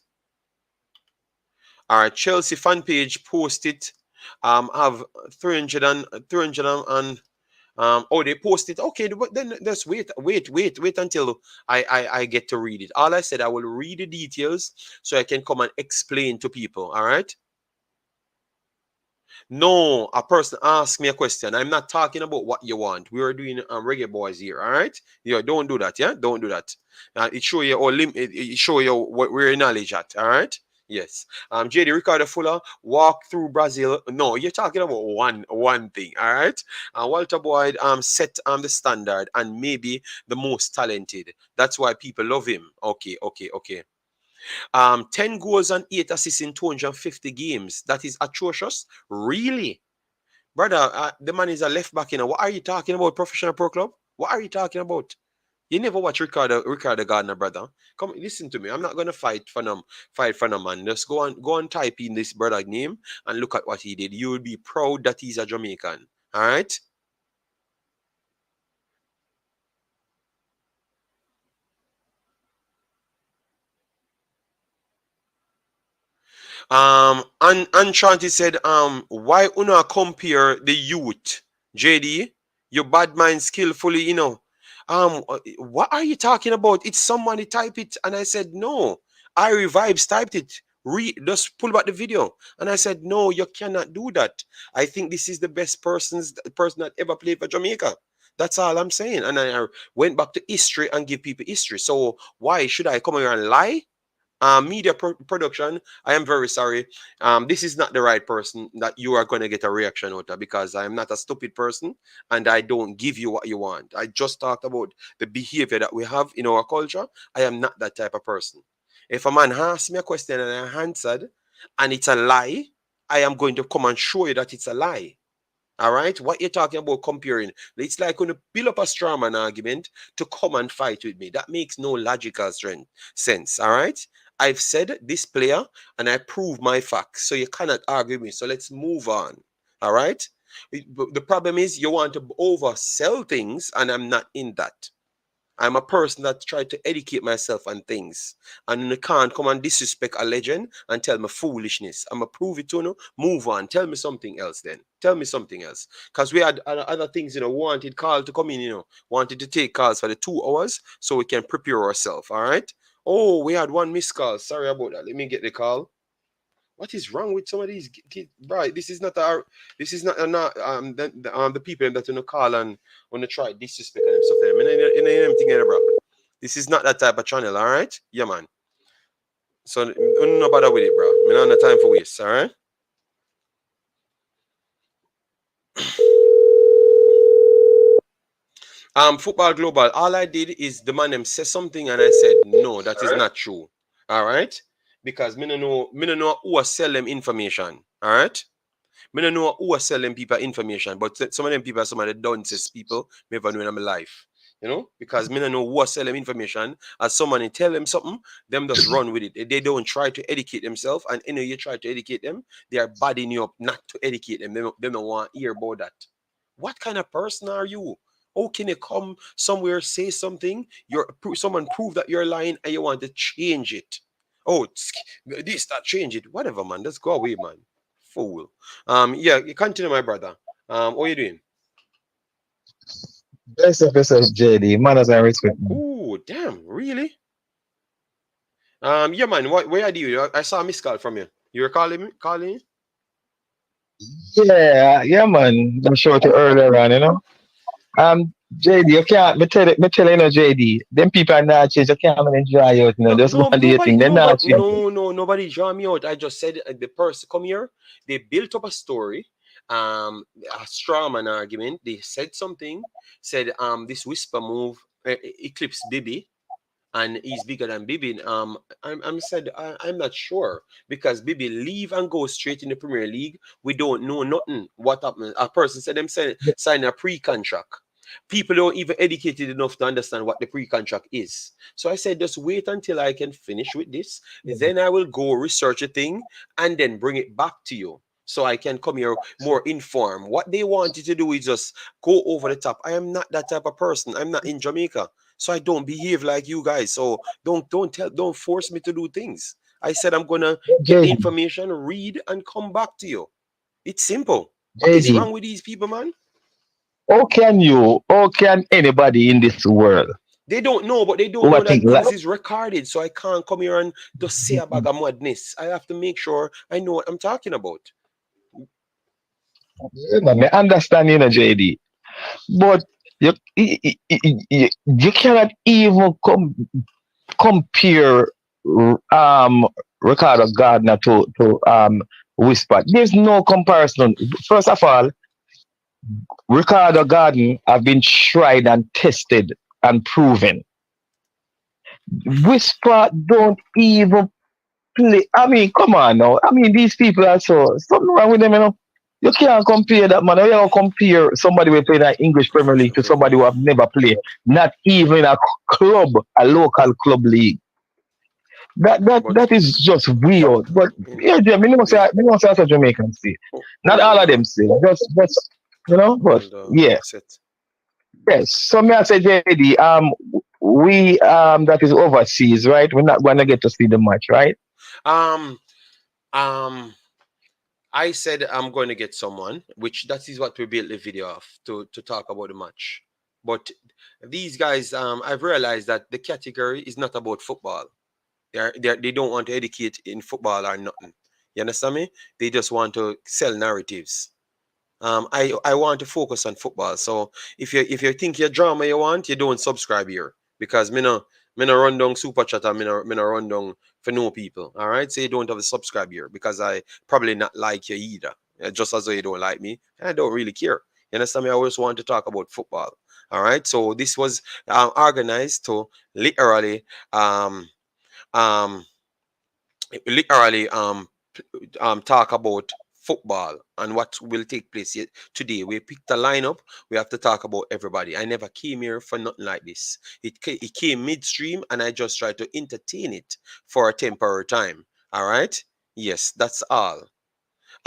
All right. Chelsea fan page posted have 300 and oh, they posted. Okay, but then just wait until I get to read it. All I said, I will read the details so I can come and explain to people. All right. No, a person asked me a question. I'm not talking about what you want. We are doing Reggae Boyz here. All right. Yeah, don't do that. Yeah, don't do that. It show you or it show you what we're knowledge at. All right. Yes. JD Ricardo Fuller walk through Brazil. No, you're talking about one thing. All right. Walter Boyd set the standard and maybe the most talented. That's why people love him. Okay. 10 goals and 8 assists in 250 games. That is atrocious. Really? Brother, the man is a left back, you know. What are you talking about, professional pro club? What are you talking about? You never watch Ricardo Gardner, brother. Come listen to me. I'm not gonna fight for no man. Just go and type in this brother name and look at what he did. You will be proud that he's a Jamaican. All right. And Shanti said, why una compare the youth? JD, your bad mind skillfully, you know. What are you talking about? It's somebody type it, and I said no. I Vibes typed it. Just pull back the video, and I said no, you cannot do that. I think this is the best person that ever played for Jamaica. That's all I'm saying. And I went back to history and give people history. So why should I come here and lie? Media production, I am very sorry. This is not the right person that you are going to get a reaction out of, because I am not a stupid person and I don't give you what you want. I just talked about the behavior that we have in our culture. I am not that type of person. If a man asks me a question and I answered and it's a lie, I am going to come and show you that it's a lie. All right, what you're talking about comparing, it's like when you build up a straw man argument to come and fight with me. That makes no logical sense. All right, I've said this player and I prove my facts, so you cannot argue with me. So let's move on. All right, the problem is you want to oversell things, and I'm not in that. I'm a person that tried to educate myself on things. And you can't come and disrespect a legend and tell me foolishness. I'm going to prove it to you. Move on. Tell me something else then. Tell me something else. Because we had other things, wanted Carl to come in, wanted to take calls for the 2 hours so we can prepare ourselves. All right? Oh, we had one missed call. Sorry about that. Let me get the call. What is wrong with some of these kids? Right, this is not the people that you call and want to try disrespect and stuff. Bro. This is not that type of channel, all right? Yeah, man. So no bother with it, bro. I don't have time for waste, all right? Football Global. All I did is the man them say something and I said no, that is not true. All right. Because me no know who are sell them information. All right. Me no know who are selling people information, but some of them people are some of the dunces people me ever know in my life. Because me no know who are selling information. As someone tell them something, them just run with it. They don't try to educate themselves, and any you try to educate them, they are badding you up not to educate them. They don't want to hear about that. What kind of person are you? How can you come somewhere, say something, someone prove that you're lying and you want to change it? Oh, this, that, change it. Whatever, man. Let's go away, man. Fool. Yeah, you continue, my brother. What are you doing? Best of JD. Manners and respect. Oh, damn, really? Yeah, man. Where are you? I saw a missed call from you. You were calling me? Yeah, man. I'm sure to earlier on, JD, you can't. Me tell you, no, JD. Them people are not change. You can't even enjoy out. You know, No, just go no, and do your nobody, thing. They're not nobody, change. nobody draw me out. I just said the person come here. They built up a story, a straw man argument. They said something. Said this whisper move eclipse Bibi, and he's bigger than Bibi. I'm said I'm not sure because Bibi leave and go straight in the Premier League. We don't know nothing. What happened? A person said them sign a pre-contract. People don't even educated enough to understand what the pre-contract is. So I said, just wait until I can finish with this. Then I will go research a thing and then bring it back to you. So I can come here more informed. What they wanted to do is just go over the top. I am not that type of person. I'm not in Jamaica. So I don't behave like you guys. So don't force me to do things. I said I'm gonna get the JD, information, read, and come back to you. It's simple. What is JD. wrong with these people, man? How can anybody in this world They don't know, but they don't who I know that think like, things is recorded. So I can't come here and just say a bag of madness. I have to make sure I know what I'm talking about. you know, me understand, you know, JD, but you cannot even compare Ricardo Gardner to Whisper. There's no comparison. First of all, Ricardo Gardner have been tried and tested and proven. Whisper don't even play. I mean, come on now. I mean, these people are so something wrong with them, you know. You can't compare that, man. You can't compare somebody who played in English Premier League to somebody who have never played, not even in a club, a local club league. But That is just weird. But yeah, me not say as a Jamaican say. Not all hold of them on, say. Just you know, but hold on, yeah. set. Yes. So me I say JD, we that is overseas, right? We're not gonna get to see the match, right? Um, um, I said I'm going to get someone, which that is what we built the video of to talk about the match. But these guys, I've realized that the category is not about football. They don't want to educate in football or nothing. You understand me? They just want to sell narratives. I want to focus on football. So if you think your drama you want, you don't subscribe here because me no run down super chat and me no run down for no people. All right, so you don't have to subscribe here because I probably not like you either. Just as though you don't like me, I don't really care. You understand me? I always want to talk about football. All right, so this was organized to literally um um literally talk about football and what will take place today. We picked a lineup. We have to talk about everybody. I never came here for nothing like this. It came midstream, and I just tried to entertain it for a temporary time. All right. Yes, that's all.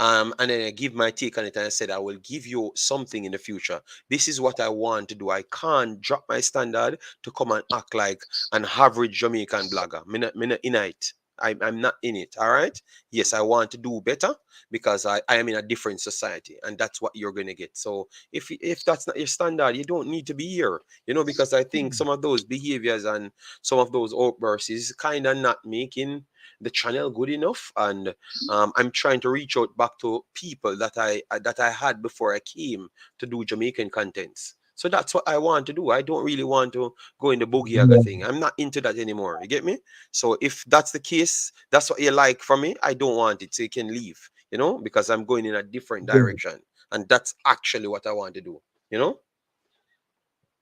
And then I give my take on it, and I said I will give you something in the future. This is what I want to do. I can't drop my standard to come and act like an average Jamaican blogger. Me not in it. I'm not in it. All right. Yes, I want to do better because I am in a different society, and that's what you're gonna get. So if that's not your standard, you don't need to be here. You know, because I think some of those behaviors and some of those outbursts is kind of not making the channel good enough, and I'm trying to reach out back to people that I had before I came to do Jamaican contents. So that's what I want to do. I don't really want to go in the boogie yaga thing. I'm not into that anymore. You get me? So if that's the case, that's what you like from me. I don't want it, so you can leave. You know, because I'm going in a different direction, and that's actually what I want to do. You know.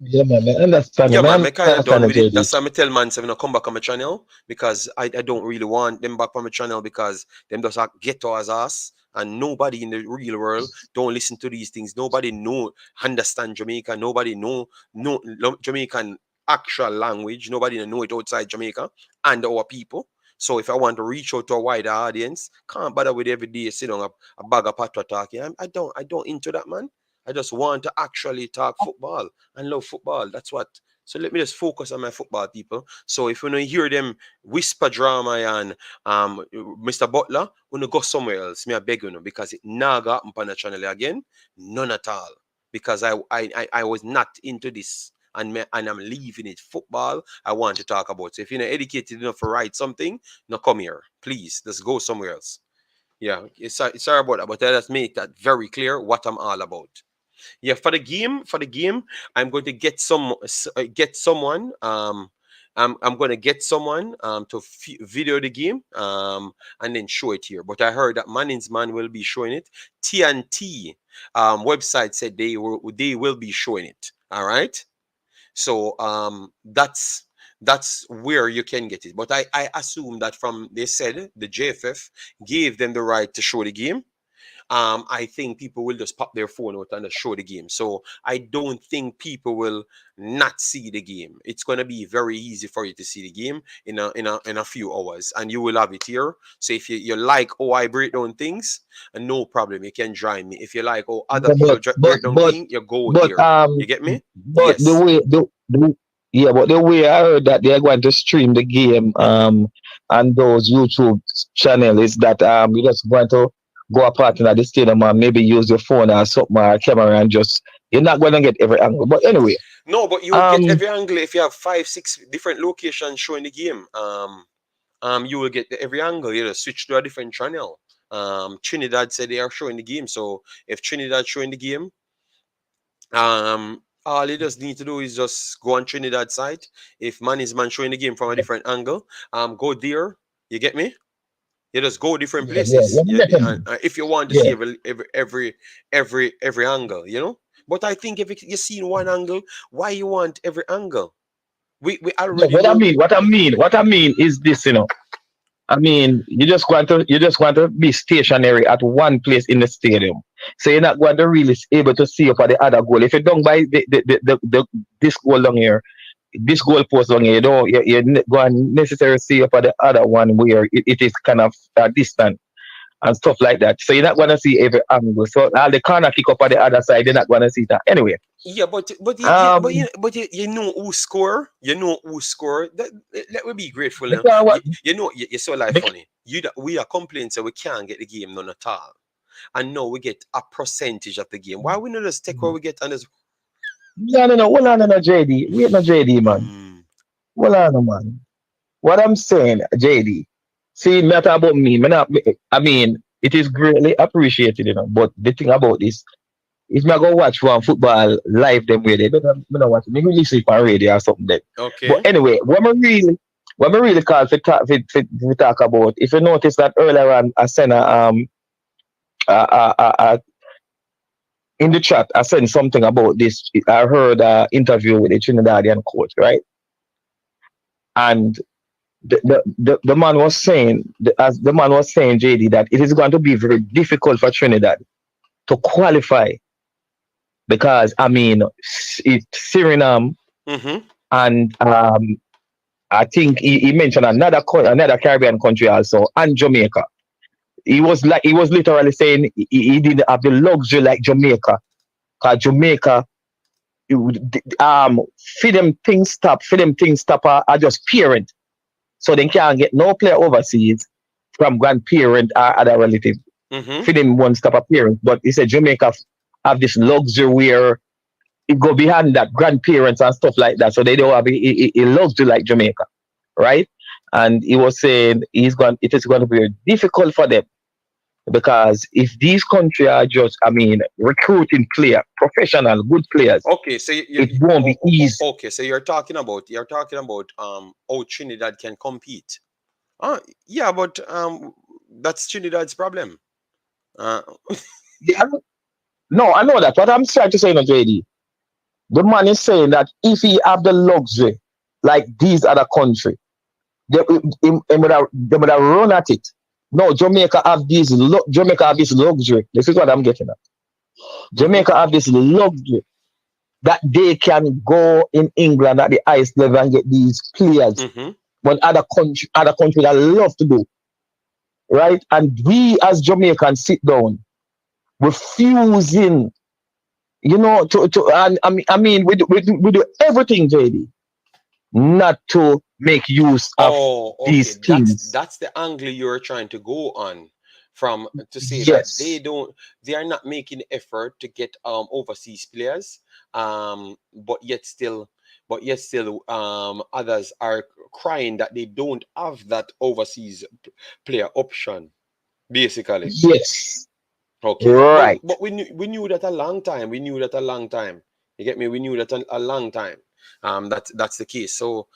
Yeah, man, I understand. Yeah, man, Man, I I kind of understand done the with it. JD. That's why I tell man, so gonna come back on my channel because I don't really want them back on my channel because them just get to us ass and nobody in the real world don't listen to these things. Nobody know understand Jamaica. Nobody know Jamaican actual language. Nobody know it outside Jamaica and our people. So if I want to reach out to a wider audience, can't bother with every day sit on a bag of patwa talking. I don't into that, man. I just want to actually talk football and love football. That's what. So let me just focus on my football, people. So if you don't hear them whisper drama and Mr. Butler, we go somewhere else. Me I beg you know, because it naga happen on the channel again. None at all. Because I was not into this. And I'm leaving it. Football, I want to talk about. So if you're not educated enough to write something, no come here. Please, let's go somewhere else. Yeah, it's sorry about that, but let's make that very clear what I'm all about. Yeah, for the game, I'm going to get someone. I'm going to get someone to video the game and then show it here. But I heard that Manning's man will be showing it. TNT website said they will be showing it. All right. So that's where you can get it. But I assume that from they said the JFF gave them the right to show the game. I think people will just pop their phone out and just show the game. So I don't think people will not see the game. It's going to be very easy for you to see the game in a few hours, and you will have it here. So if you like, oh, I break down things, no problem. You can join me. If you like, oh, other people break down things, you go here. You get me? But Yes. but the way I heard that they're going to stream the game and those YouTube channel is that you're just going to go apart in the stadium and maybe use your phone or something or a camera and just you're not going to get every angle. But anyway. No, but you will get every angle if you have 5-6 different locations showing the game. You will get every angle. You just switch to a different channel. Trinidad said they are showing the game. So if Trinidad showing the game, all you just need to do is just go on Trinidad site. If man is man showing the game from a different angle, go there. You get me? You just go different places. If you want to see every angle, you know. But I think if you see one angle, why you want every angle? We already. What I mean is this, you know. I mean, you just want to be stationary at one place in the stadium, so you're not going to really able to see up at the other goal. If you don't buy this goal down here, this goal post down here, you're going to necessarily see up at the other one where it is kind of distant and stuff like that. So you're not going to see every angle. So all the corner kick up at the other side, you're not going to see that anyway. Yeah, but you know who score. You know who score. That would be grateful. You're so like funny. We are complaining so we can't get the game none at all, and now we get a percentage of the game. Why we not just take what we get and just? No. Hold on, JD. Wait, no, JD, man. Hold on, man. What I'm saying, JD. See, matter about me. I mean, it is greatly appreciated, you know. But the thing about this. If I go watch one football live them way, they better watch it. Maybe listen on radio or something then. Okay. But anyway, what we really call to talk about, if you notice that earlier on I sent in the chat, I sent something about this. I heard an interview with the Trinidadian coach, right? And the man was saying, JD, that it is going to be very difficult for Trinidad to qualify. Because I mean, it's Suriname, and I think he mentioned another Caribbean country also, and Jamaica. He was literally saying he didn't have the luxury like Jamaica, because Jamaica, for them things stop are just parent, so they can't get no player overseas from grandparent or other relative. For them one stop a parent, but he said Jamaica have this luxury where it go behind that grandparents and stuff like that, so they don't have a luxury like Jamaica, right? And he was saying it is going to be difficult for them because if these countries are just, I mean, recruiting players, professional, good players. Okay, so it won't be easy. Okay, so you're talking about how Trinidad can compete. Yeah, but that's Trinidad's problem. Yeah. No, I know that. What I'm trying to say, JD, the man is saying that if he have the luxury, like these other countries, they would have run at it. No, Jamaica have this luxury. This is what I'm getting at. Jamaica have this luxury that they can go in England at the highest level and get these players. But other countries that love to do, right? And we as Jamaicans sit down, refusing, you know, and I mean, we do everything, JD, not to make use of these things. That's the angle you're trying to go on, from to say Yes. that they are not making effort to get overseas players, but yet still others are crying that they don't have that overseas player option, basically. Yes. Okay, Right. but we knew that a long time. We knew that a long time. You get me? We knew that a long time. That's the case. So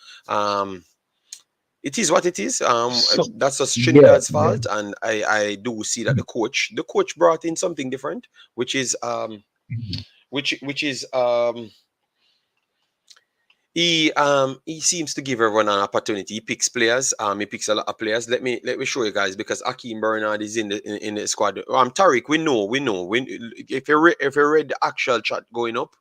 it is what it is. So, That's just yeah, Trinidad's fault, and I do see that the coach brought in something different, which is he seems to give everyone an opportunity. He picks players. He picks a lot of players. Let me show you guys, because Akeem Bernard is in the squad. Tariq, we know. If you read the actual chat going up,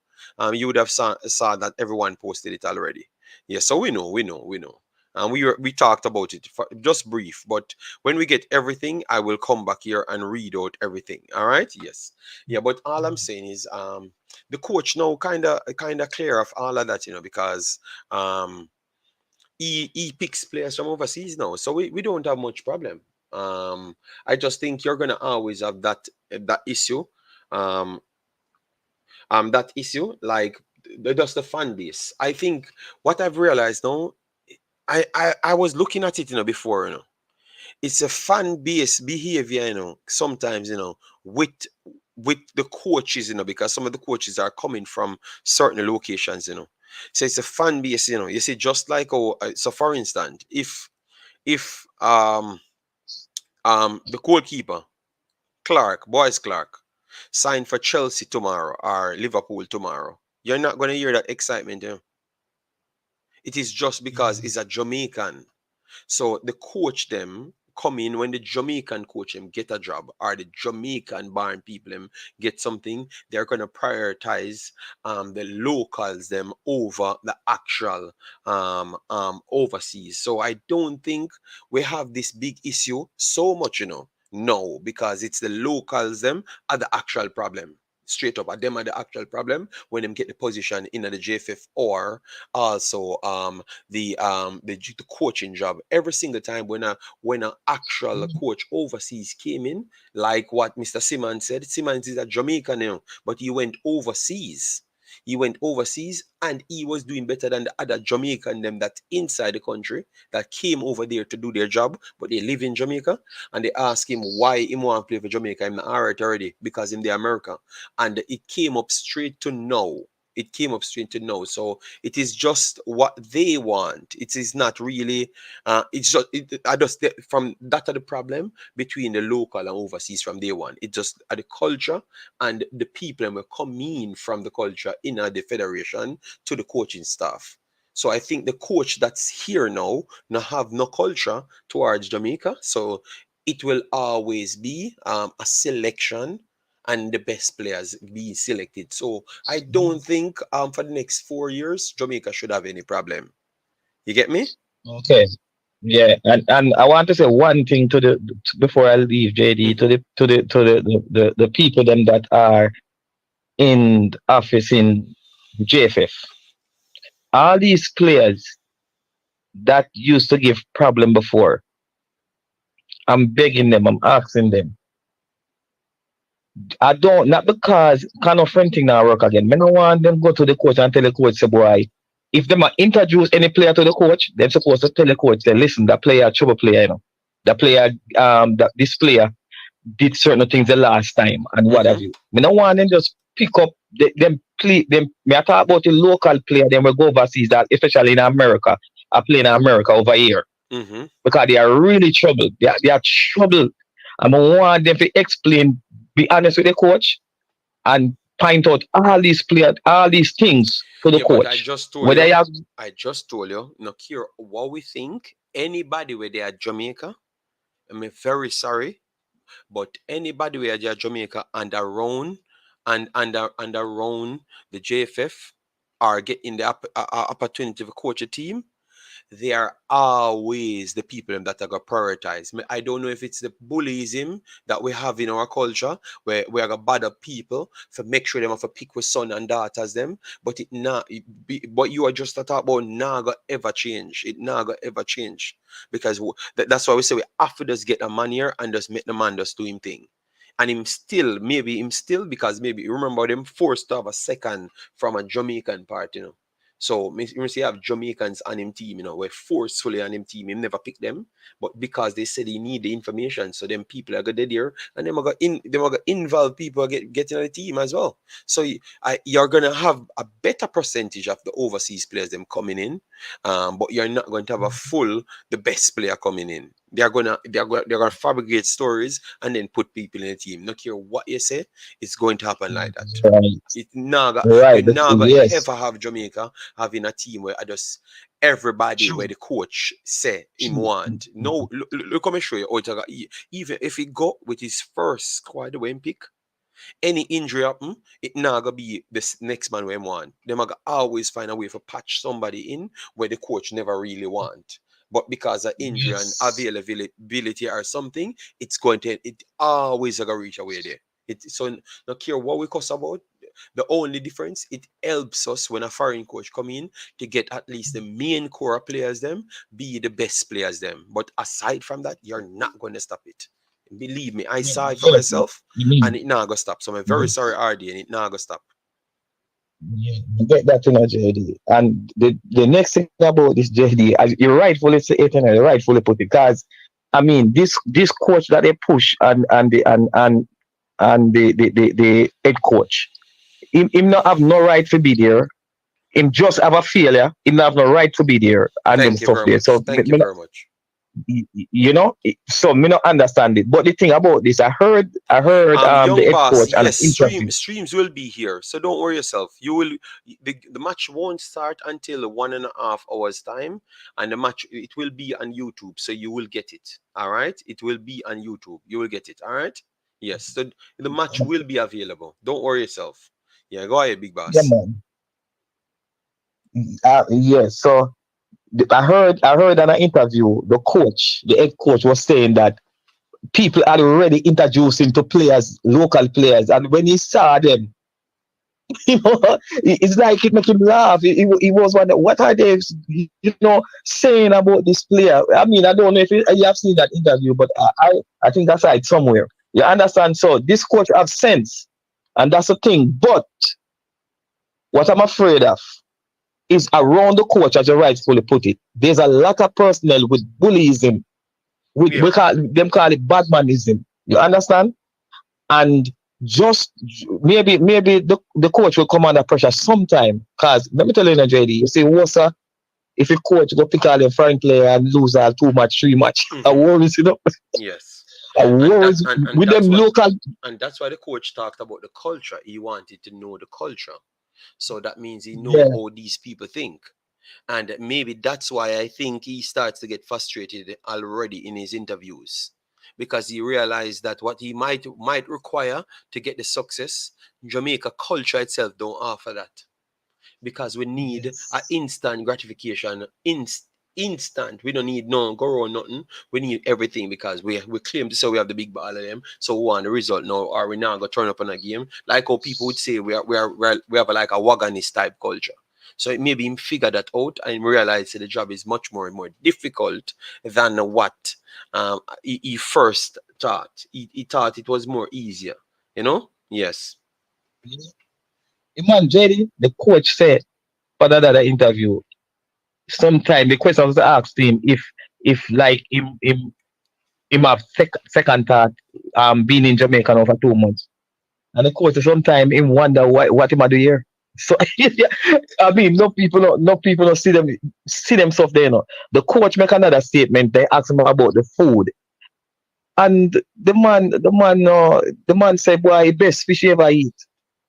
you would have saw that everyone posted it already. Yeah, so we know. And we talked about it for just brief, but when we get everything, I will come back here and read out everything. All right? Yes. Yeah, but all I'm saying is the coach now kind of clear of all of that, because he picks players from overseas now, so we don't have much problem. I just think you're gonna always have that issue, um that issue, like just the fan base. I think what I've realized now, I was looking at it, before, it's a fan base behavior, sometimes, with the coaches, because some of the coaches are coming from certain locations, so it's a fan base, you see, just like, so for instance, if the goalkeeper Boys Clark, sign for Chelsea tomorrow or Liverpool tomorrow, you're not going to hear that excitement. It is just because he's a Jamaican. So the coach them come in, when the Jamaican coach them get a job, or the Jamaican barn people them get something, they're gonna prioritize the locals them over the actual overseas. So I don't think we have this big issue so much, no, because it's the locals them are the actual problem. Straight up, at them are the actual problem when them get the position in the JFF, or also the coaching job. Every single time when a actual coach overseas came in, like what Mr. Simmons said, Simmons is a Jamaican now, but he went overseas. He went overseas and he was doing better than the other Jamaican them that inside the country that came over there to do their job, but they live in Jamaica. And they asked him why he want to play for Jamaica. I'm not alright already, because in the America. And it came up straight to no. It came up straight to no. So it is just what they want. It is not really. It's just. I just from that are the problem between the local and overseas from day one. It just the culture and the people will come in from the culture in the federation to the coaching staff. So I think the coach that's here now have no culture towards Jamaica. So it will always be a selection and the best players being selected. So I don't think for the next 4 years Jamaica should have any problem. You get me? okay. Yeah, and I want to say one thing to the before I leave, JD, Mm-hmm. to the people them that are in the office in JFF. All these players that used to give problem before, I'm begging them, I'm asking them. I don't, not because kind of friend thing now work again. I don't want them go to the coach and tell the coach, say, boy, if them are introduce any player to the coach, they're supposed to tell the coach, say, listen, that player a trouble player, The player, that this player did certain things the last time and what have Mm-hmm. you. I don't want them just pick up them play them. Me I talk about the local player, then we go overseas, that especially in America, are playing in America over here, Mm-hmm. because they are really troubled. They are troubled. And I want them to explain, be honest with the coach, and point out all these players, all these things to the Yeah, but coach. Whether you have I just told you, no care what we think, anybody where they are Jamaica, I'm very sorry, but anybody where they are Jamaica and around and around the JFF are getting the opportunity to coach a team, they are always the people that are going to prioritize. I don't know if it's the bullyism that we have in our culture, where we are going to bother people for make sure them have to pick with son and daughters them, but but you are just to talk about not going to ever change. It not going to ever change, because that's why we say we have to just get a man here and just make the man just do him thing. And maybe him still, because maybe you remember them forced to have a second from a Jamaican part, So you see, have Jamaicans on him team, we're forcefully on him team. Him never pick them, but because they said he need the information, so them people are going there, and them are going to involve people getting on the team as well. So you're gonna have a better percentage of the overseas players them coming in, but you're not going to have the best player coming in. They're gonna fabricate stories and then put people in the team. Not care what you say, it's going to happen like that. It Right. you never Yes. ever have Jamaica having a team where just everybody where the coach say him want. No, look how me show you. Even if he go with his first squad the way him pick, any injury happen, it not gonna be this next man we want. They might always find a way to patch somebody in where the coach never really want. But because of injury and availability or something, it always gonna reach away there. So no care what we cuss about. The only difference, it helps us when a foreign coach come in to get at least the main core players them be the best players them. But aside from that, you're not going to stop it. Believe me, I saw it for myself, and it not gonna stop. So I'm very sorry, RD, and it not gonna stop. Yeah, you get that, JD. And the next thing about this, JD, as you rightfully say it, and you rightfully put it, because I mean this coach that they push and the head coach, him not have no right to be there. Him just have a failure. Him not have no right to be there and them stuff there. So thank you very much. So me not understand it. But the thing about this, I heard young the head boss, coach and yes, streams will be here, so don't worry yourself. You will the match won't start until 1.5 hours time, and the match it will be on YouTube, so you will get it. All right, it will be on YouTube. You will get it. All right. Yes, so the match will be available. Don't worry yourself. Yeah, go ahead, big boss. Yeah, man. Yes. So I heard in an interview, the head coach was saying that people had already introduced him to players, local players, and when he saw them, it's like it made him laugh. He was wondering, what are they, saying about this player? I mean, I don't know if you have seen that interview, but I think that's right somewhere. You understand? So this coach have sense, and that's the thing. But what I'm afraid of is around the coach, as you rightfully put it. There's a lot of personnel with bullyism. We call it badmanism. You understand? And just maybe the coach will come under pressure sometime. Because let me tell you, JD, you see, if a coach go pick all the foreign player and lose all 2 match, 3 match, I worries, Yes. I worries with them local. And that's why the coach talked about the culture. He wanted to know the culture. So that means he know how these people think. And maybe that's why I think he starts to get frustrated already in his interviews, because he realized that what he might require to get the success, Jamaica culture itself don't offer that, because we need an instant gratification, instant. We don't need no go or nothing. We need everything, because we claim to say we have the big ball of them, so we want the result now, or we now go turn up on a game. Like how people would say we have like a wagonist type culture. So it maybe him figure that out and realize that the job is much more and more difficult than what he first thought. He thought it was more easier, Yes. Man, JD, the coach said for that other interview, sometime the question was asked him if like him have second thought being in Jamaica now for 2 months. And the coach sometimes him wonder what him do here. So I mean, no people don't see them stuff there, The coach make another statement. They ask him about the food, and the man said, "Boy, best fish he ever eat."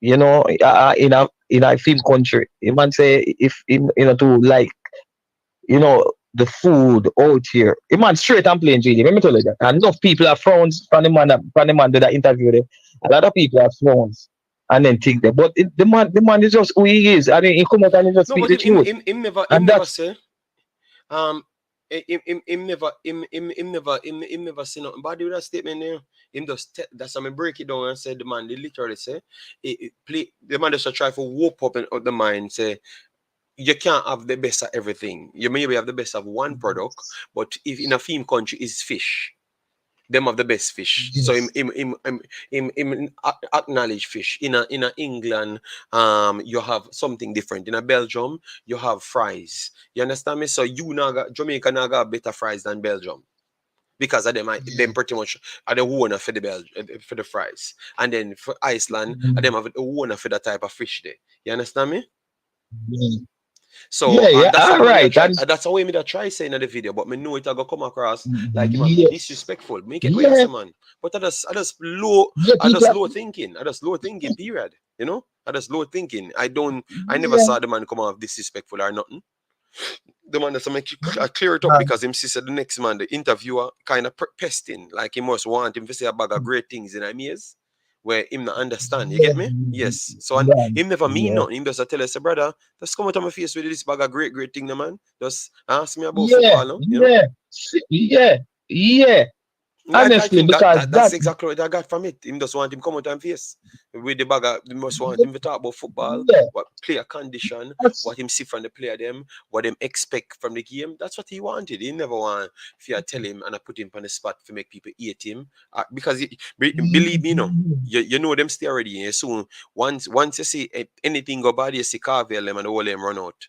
In a film country, the man say if to like, the food out here. The man straight and plain, JD. Let me tell you that. And enough people are frowns from the man did that interview there. A lot of people are frowns. And then think that, but the man is just who he is. I mean, he come out and he just speak the truth. Him never say. Him never say nothing bad with that statement there. Him just that's how I break it down and say the man. They literally say, the man just try to whoop up the mind. Say you can't have the best of everything. You maybe have the best of one product, but if in a film country is fish. them have the best fish. So him acknowledge fish. In a England, you have something different. In a Belgium, you have fries. You understand me? So Jamaica now got better fries than Belgium. Because of them, them pretty much are the owner for for the fries. And then for Iceland, them have the owner for the type of fish there. You understand me? So that's all how right. That's how me that try saying in the video, but me know it I go come across like him Yeah, disrespectful. Make it yeah, way man. But I just low yeah, I just people, low thinking. I just low thinking, period. You know? I just low thinking. I never yeah. saw the man come off disrespectful or nothing. The man that's make clear it up because him said the next man, the interviewer, kind of pesting, like he must want him to say a bag of great things in him ears, where him not understand. You get me? Yes. So and him never mean nothing. Him just tell us, brother, just come out of my face with this bag of great thing, no man. Just ask me about football, no? You know? Yeah. I Honestly, think because that's exactly what I got from it. Him just want him come out and face with the bag. He must want him to talk about football, yeah, what player condition, that's what him see from the player them, what them expect from the game. That's what he wanted. He never want if you tell him and I put him on the spot to make people hate him because believe me, you know them stay already. Yeah? So once you see anything go bad, you see Carvel them and all them run out.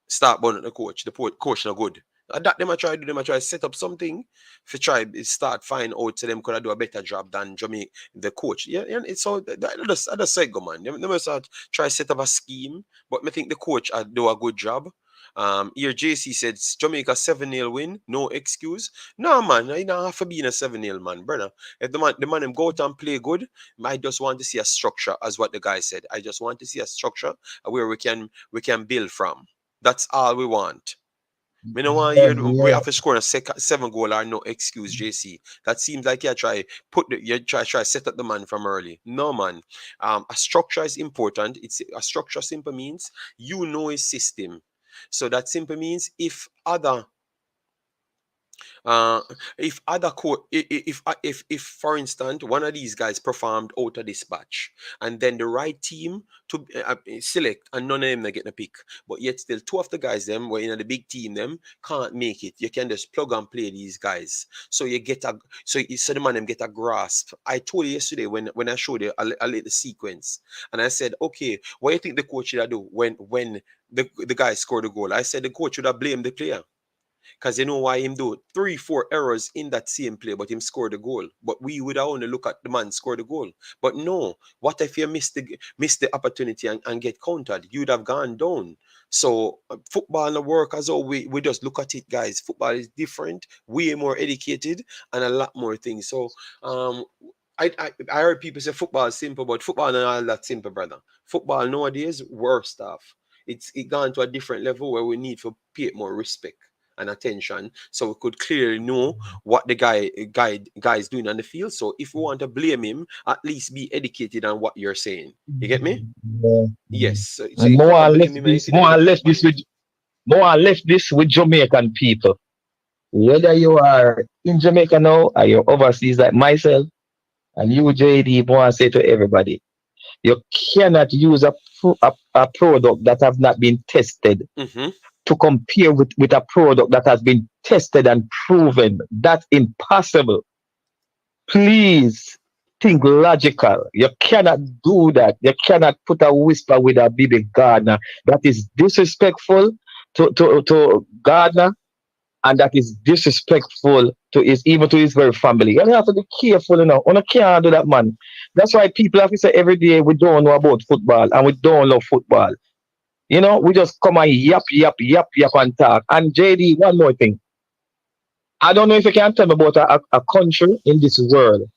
Start burning the coach. The coach not good. That them I try do them I try set up something for try start find out to them could I do a better job than Jamaica the coach. Yeah, and it's all I just say go man. They must try set up a scheme, but I think the coach do a good job. Here JC said Jamaica 7-0 win, no excuse. No man, you don't have to be in a 7-0 man, brother. If the man them go out and play good, I just want to see a structure, as what the guy said. I just want to see a structure where we can build from. That's all we want. We don't want to hear we have to score a 7 goal or no excuse, JC. That seems like you try set up the man from early. No man. A structure is important. It's a structure simply means you know a system. So that simply means if for instance one of these guys performed out of this batch and then the right team to select and none of them they get a pick, but yet still two of the guys them were in the big team them can't make it, you can just plug and play these guys so you get so the man them get a grasp. I told you yesterday when I showed you a little sequence and I said, okay, what do you think the coach should do when the guy scored the goal? I said the coach should have blamed the player. Because you know why him do 3-4 errors in that same play, but him score the goal. But we would only look at the man score the goal. But no, what if you miss the opportunity and get countered? You'd have gone down. So football and work as well, we just look at it, guys. Football is different, way more educated, and a lot more things. So I heard people say football is simple, but football not all that simple, brother. Football nowadays, worse stuff. It gone to a different level where we need to pay it more respect and attention, so we could clearly know what the guy is doing on the field. So if we want to blame him, at least be educated on what you're saying. You get me? Yes. So and you more can't or blame less him this, if you never get money. more or less this with Jamaican people. Whether you are in Jamaica now or you're overseas like myself, and you, JD, want to say to everybody, you cannot use a product that have not been tested to compare with a product that has been tested and proven. That's impossible. Please think logical. You cannot do that. You cannot put a whisper with a baby Gardner. That is disrespectful to Gardner, and that is disrespectful to even to his very family. You have to be careful, you know. You can't do that, man. That's why people have to say every day we don't know about football and we don't love football. You know, we just come and yap and talk. And JD, one more thing. I don't know if you can tell me about a country in this world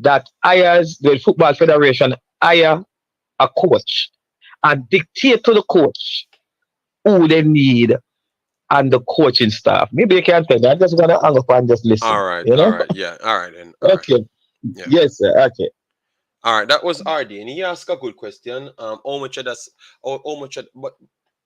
that hires the football federation hire a coach and dictate to the coach who they need and the coaching staff. Maybe you can tell me. I'm just gonna hang up and just listen. All right, You know? all right, yeah, all right then. All right. Okay. Yeah. Yes, sir. Okay. All right, that was RD, and he asked a good question. How much of that's how much of, but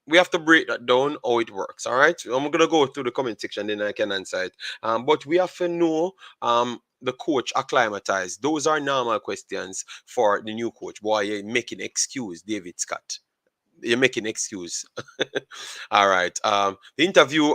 we have to break that down how it works. All right, so I'm gonna go through the comment section, then I can answer it. But we have to know the coach acclimatized. Those are normal questions for the new coach. Boy, you're making excuse, David Scott. You're making excuse. All right. The interview.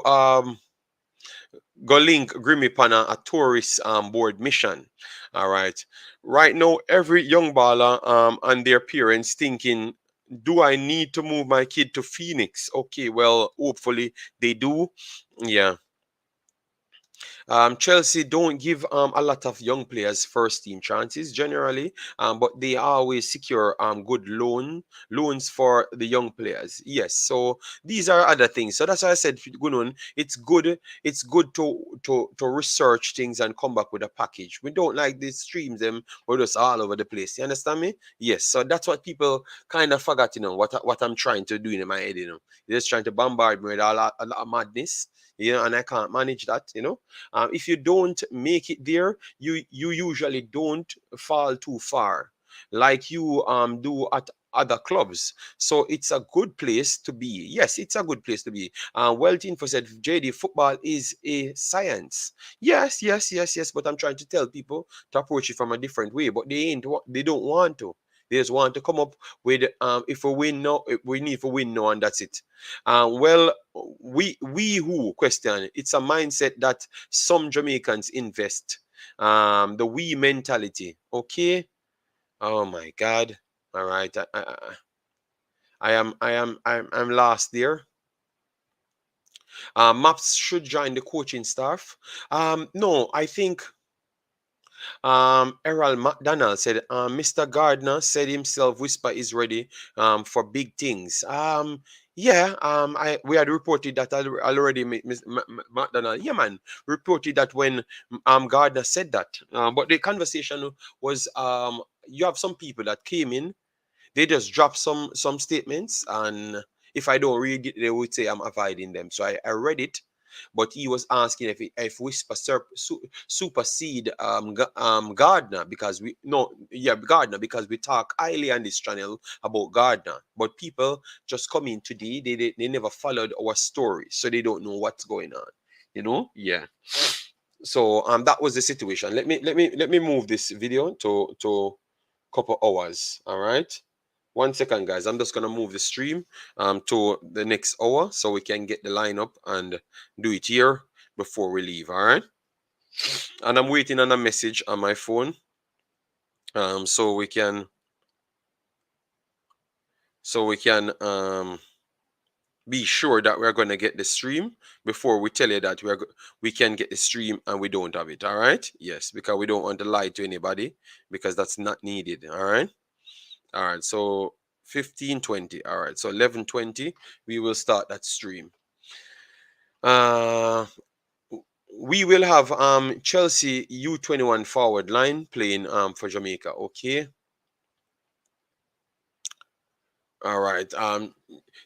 go link Grimmy Pana a tourist board mission. All right. Right now, every young baller and their parents thinking, do I need to move my kid to Phoenix? Okay, well, hopefully they do. Yeah. Chelsea don't give a lot of young players first team chances generally, but they always secure good loans for the young players. Yes, so these are other things. So that's why I said, Gunun, it's good to research things and come back with a package. We don't like these streams them we're just all over the place. You understand me? Yes. So that's what people kind of forgot, what I'm trying to do in my head, They're just trying to bombard me with a lot of madness, and I can't manage that. If you don't make it there, you usually don't fall too far like you do at other clubs. So it's a good place to be. Yes, it's a good place to be. Wealth Info said, JD, football is a science. Yes, yes, yes, yes. But I'm trying to tell people to approach it from a different way. But they don't want to. They just want to come up with if we win now, we need to win now, and that's it. Well, we who question, it's a mindset that some Jamaicans invest. The we mentality. Okay. Oh my God. All right. I'm last there. Maps should join the coaching staff. No, I think Errol McDonald said, Mr. Gardner said himself, Whisper is ready for big things. Yeah, we had reported that already, McDonald. Yeah, man, reported that when Gardner said that. But the conversation was, you have some people that came in, they just drop some statements, and if I don't read it, they would say I'm avoiding them. So I read it, but he was asking if Whisper supersede Gardner, because Gardner, because we talk highly on this channel about Gardner, but people just come in today, they never followed our story, so they don't know what's going on. Yeah. So that was the situation. Let me move this video to couple hours. All right. 1 second, guys. I'm just gonna move the stream to the next hour so we can get the lineup and do it here before we leave. All right. And I'm waiting on a message on my phone, so we can be sure that we're gonna get the stream before we tell you that we can get the stream and we don't have it. All right. Yes, because we don't want to lie to anybody, because that's not needed. All right. All right. So 15:20. All right. So 11:20 we will start that stream. We will have Chelsea U21 forward line playing for Jamaica. Okay. All right.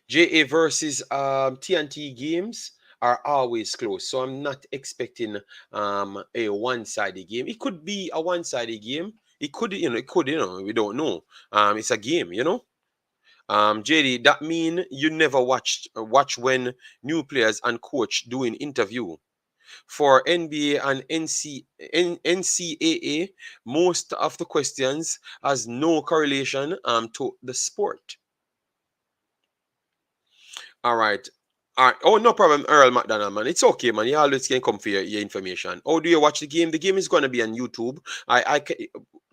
JA versus TNT games are always close, so I'm not expecting a one-sided game. It could be a one-sided game. It could, we don't know. It's a game, JD, that mean you never watch when new players and coach doing interview. For NBA and NCAA, most of the questions has no correlation to the sport. All right. All right. Oh, no problem, Earl McDonald, man. It's okay, man. You always can come for your information. Oh, do you watch the game? The game is going to be on YouTube.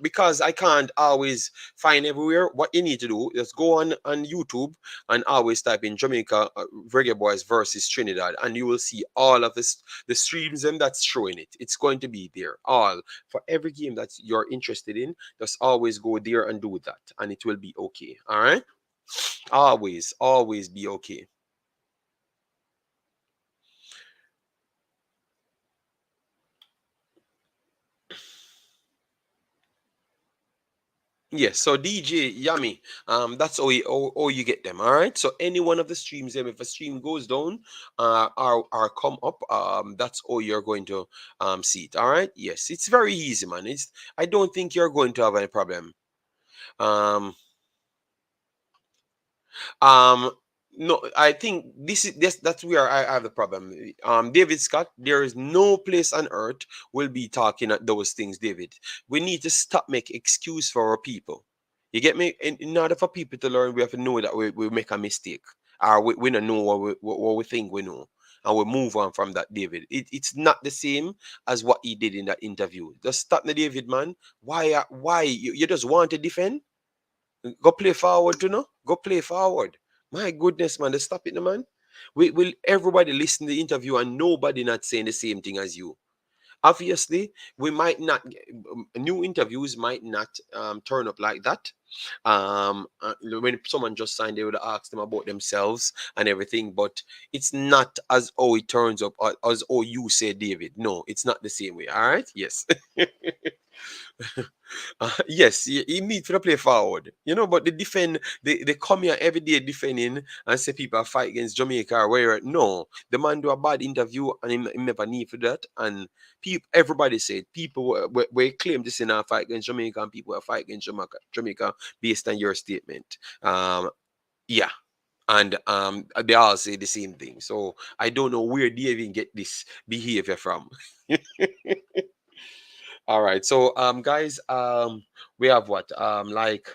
Because I can't always find everywhere. What you need to do is go on YouTube and always type in Jamaica Reggae Boyz versus Trinidad, and you will see all of this, the streams and that's showing it. It's going to be there. All for every game that you're interested in, just always go there and do that, and it will be okay. All right. Always be okay. Yes, so DJ Yummy, that's how you get them. All right. So any one of the streams, if a stream goes down, or come up, that's how you're going to see it. All right. Yes, it's very easy, man. I don't think you're going to have any problem. No, I think that's where I have the problem. David Scott, there is no place on earth will be talking at those things, David. We need to stop make excuse for our people. You get me? In order for people to learn, we have to know that we make a mistake, or we don't know what we think we know. and we move on from that, David. It's not the same as what he did in that interview. Just stop the David, man. Why you just want to defend? Go play forward, you know. Go play forward. My goodness, man. Just stop it, man. Will everybody listen to the interview and nobody not saying the same thing as you? Obviously, we might not new interviews might not turn up like that. When someone just signed, they would ask them about themselves and everything, but it's not as oh it turns up as oh you say, David. No, it's not the same way. All right, yes. Yes, you need to play forward, you know. But they come here every day defending and say people are fight against Jamaica or where. No, the man do a bad interview and he never need for that. And people, everybody said people were claim this in a fight against Jamaica, and people are fight against Jamaica based on your statement. Yeah. And they all say the same thing. So I don't know where they even get this behavior from. All right. So guys, we have what? Like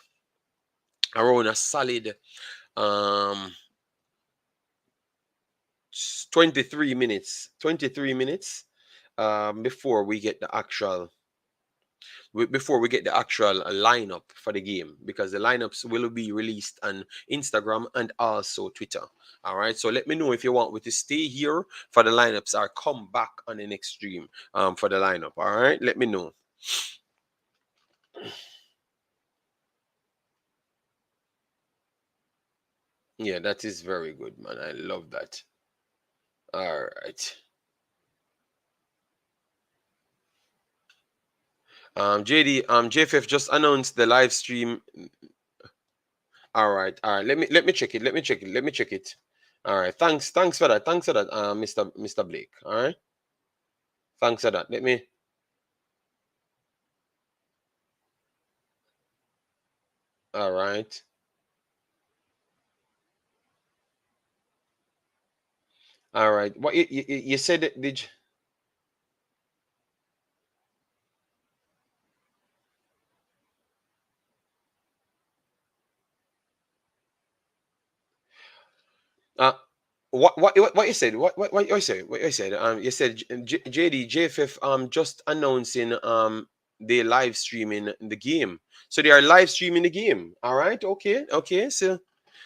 around a solid um 23 minutes. 23 minutes before we get the actual lineup for the game, because the lineups will be released on Instagram and also Twitter. All right, so let me know if you want me to stay here for the lineups or come back on the next stream for the lineup. All right, let me know. Yeah, that is very good, man. I love that. All right. JD, JFF just announced the live stream. All right, all right. Let me check it. Let me check it. All right. Thanks for that. Thanks for that, Mr. Blake. All right. Thanks for that. Let me. All right. All right. What you said? Did you, uh what you said? What you said? What you said? You said JD JFF just announcing they live streaming the game. So they are live streaming the game. All right. Okay. Okay.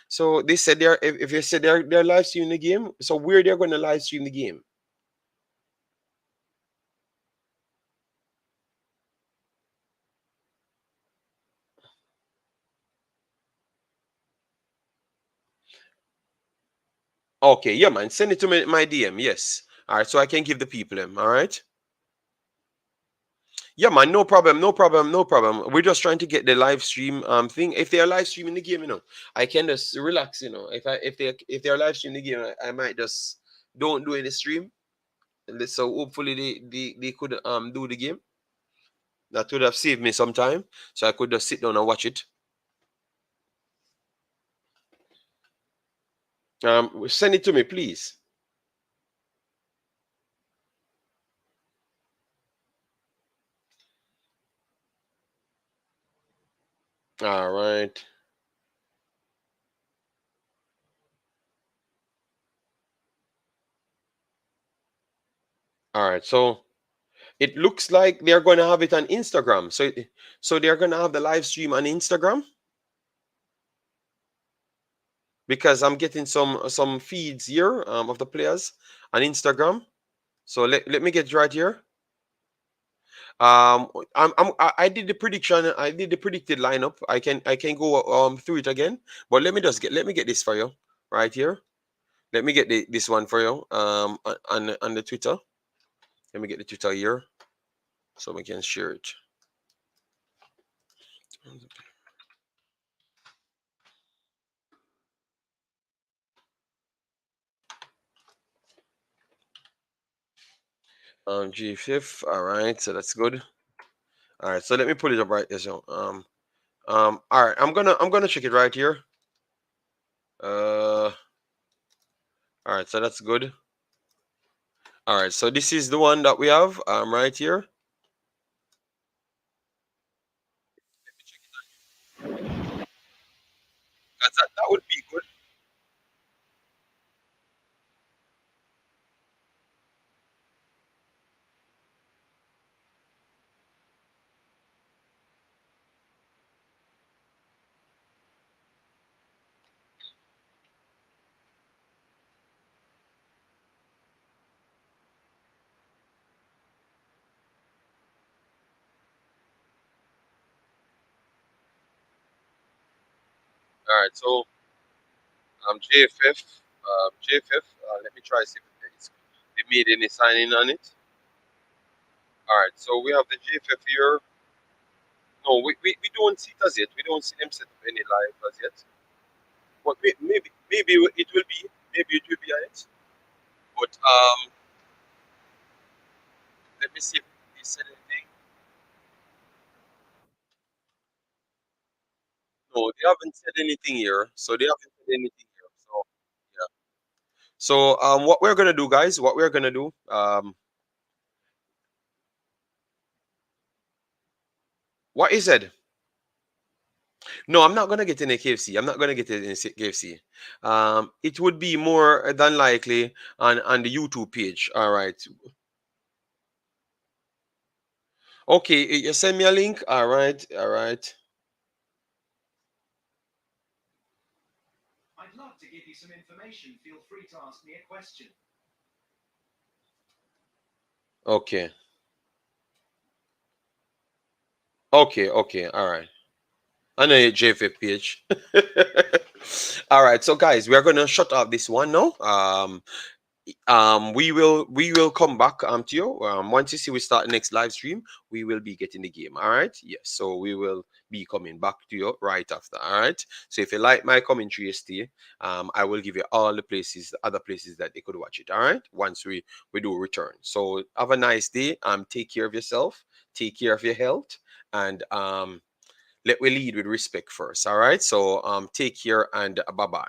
So they said they're if you said they're live streaming the game, so where they're going to live stream the game? Okay, yeah, man. Send it to me my DM. Yes. All right, so I can give the people them. All right. Yeah, man. No problem. No problem. No problem. We're just trying to get the live stream thing. If they are live streaming the game, I can just relax. If they are live streaming the game, I might just don't do any stream. So hopefully they could do the game. That would have saved me some time, so I could just sit down and watch it. Send it to me, please. All right. All right. So it looks like they're going to have it on Instagram. So they're going to have the live stream on Instagram, because I'm getting some feeds here of the players on Instagram. So let me get right here. I did the prediction. I did the predicted lineup. I can go through it again, but let me get this for you right here. Let me get this one for you on the Twitter. Let me get the Twitter here so we can share it. G5. All right, so that's good. All right, so let me pull it up right there. So all right, I'm gonna check it right here. All right, so that's good. All right, so this is the one that we have right here. That would be good. All right, so JFF, let me try see if they made any signing on it. All right, so we have the JFF here. No, we don't see it as yet. We don't see them set up any live as yet. But maybe it will be. Maybe it will be on it. But let me see if they said anything. No, they haven't said anything here. So they haven't said anything here. So yeah. So what we're gonna do, guys? What we're gonna do? What he said? No, I'm not gonna get in a KFC. I'm not gonna get it in a KFC. It would be more than likely on the YouTube page. All right. Okay, you send me a link. All right. All right. I'd love to give you some information. Feel free to ask me a question. Okay. Okay. Okay. All right. I know your JFF page. All right. So guys, we are gonna shut off this one now. We will come back to you once you see we start the next live stream. We will be getting the game. All right, yes, so we will be coming back to you right after. All right, so if you like my commentary, stay. I will give you all the places, other places that they could watch it. All right, once we do return. So have a nice day. Take care of yourself, take care of your health, and let we lead with respect first. All right, so take care and bye bye.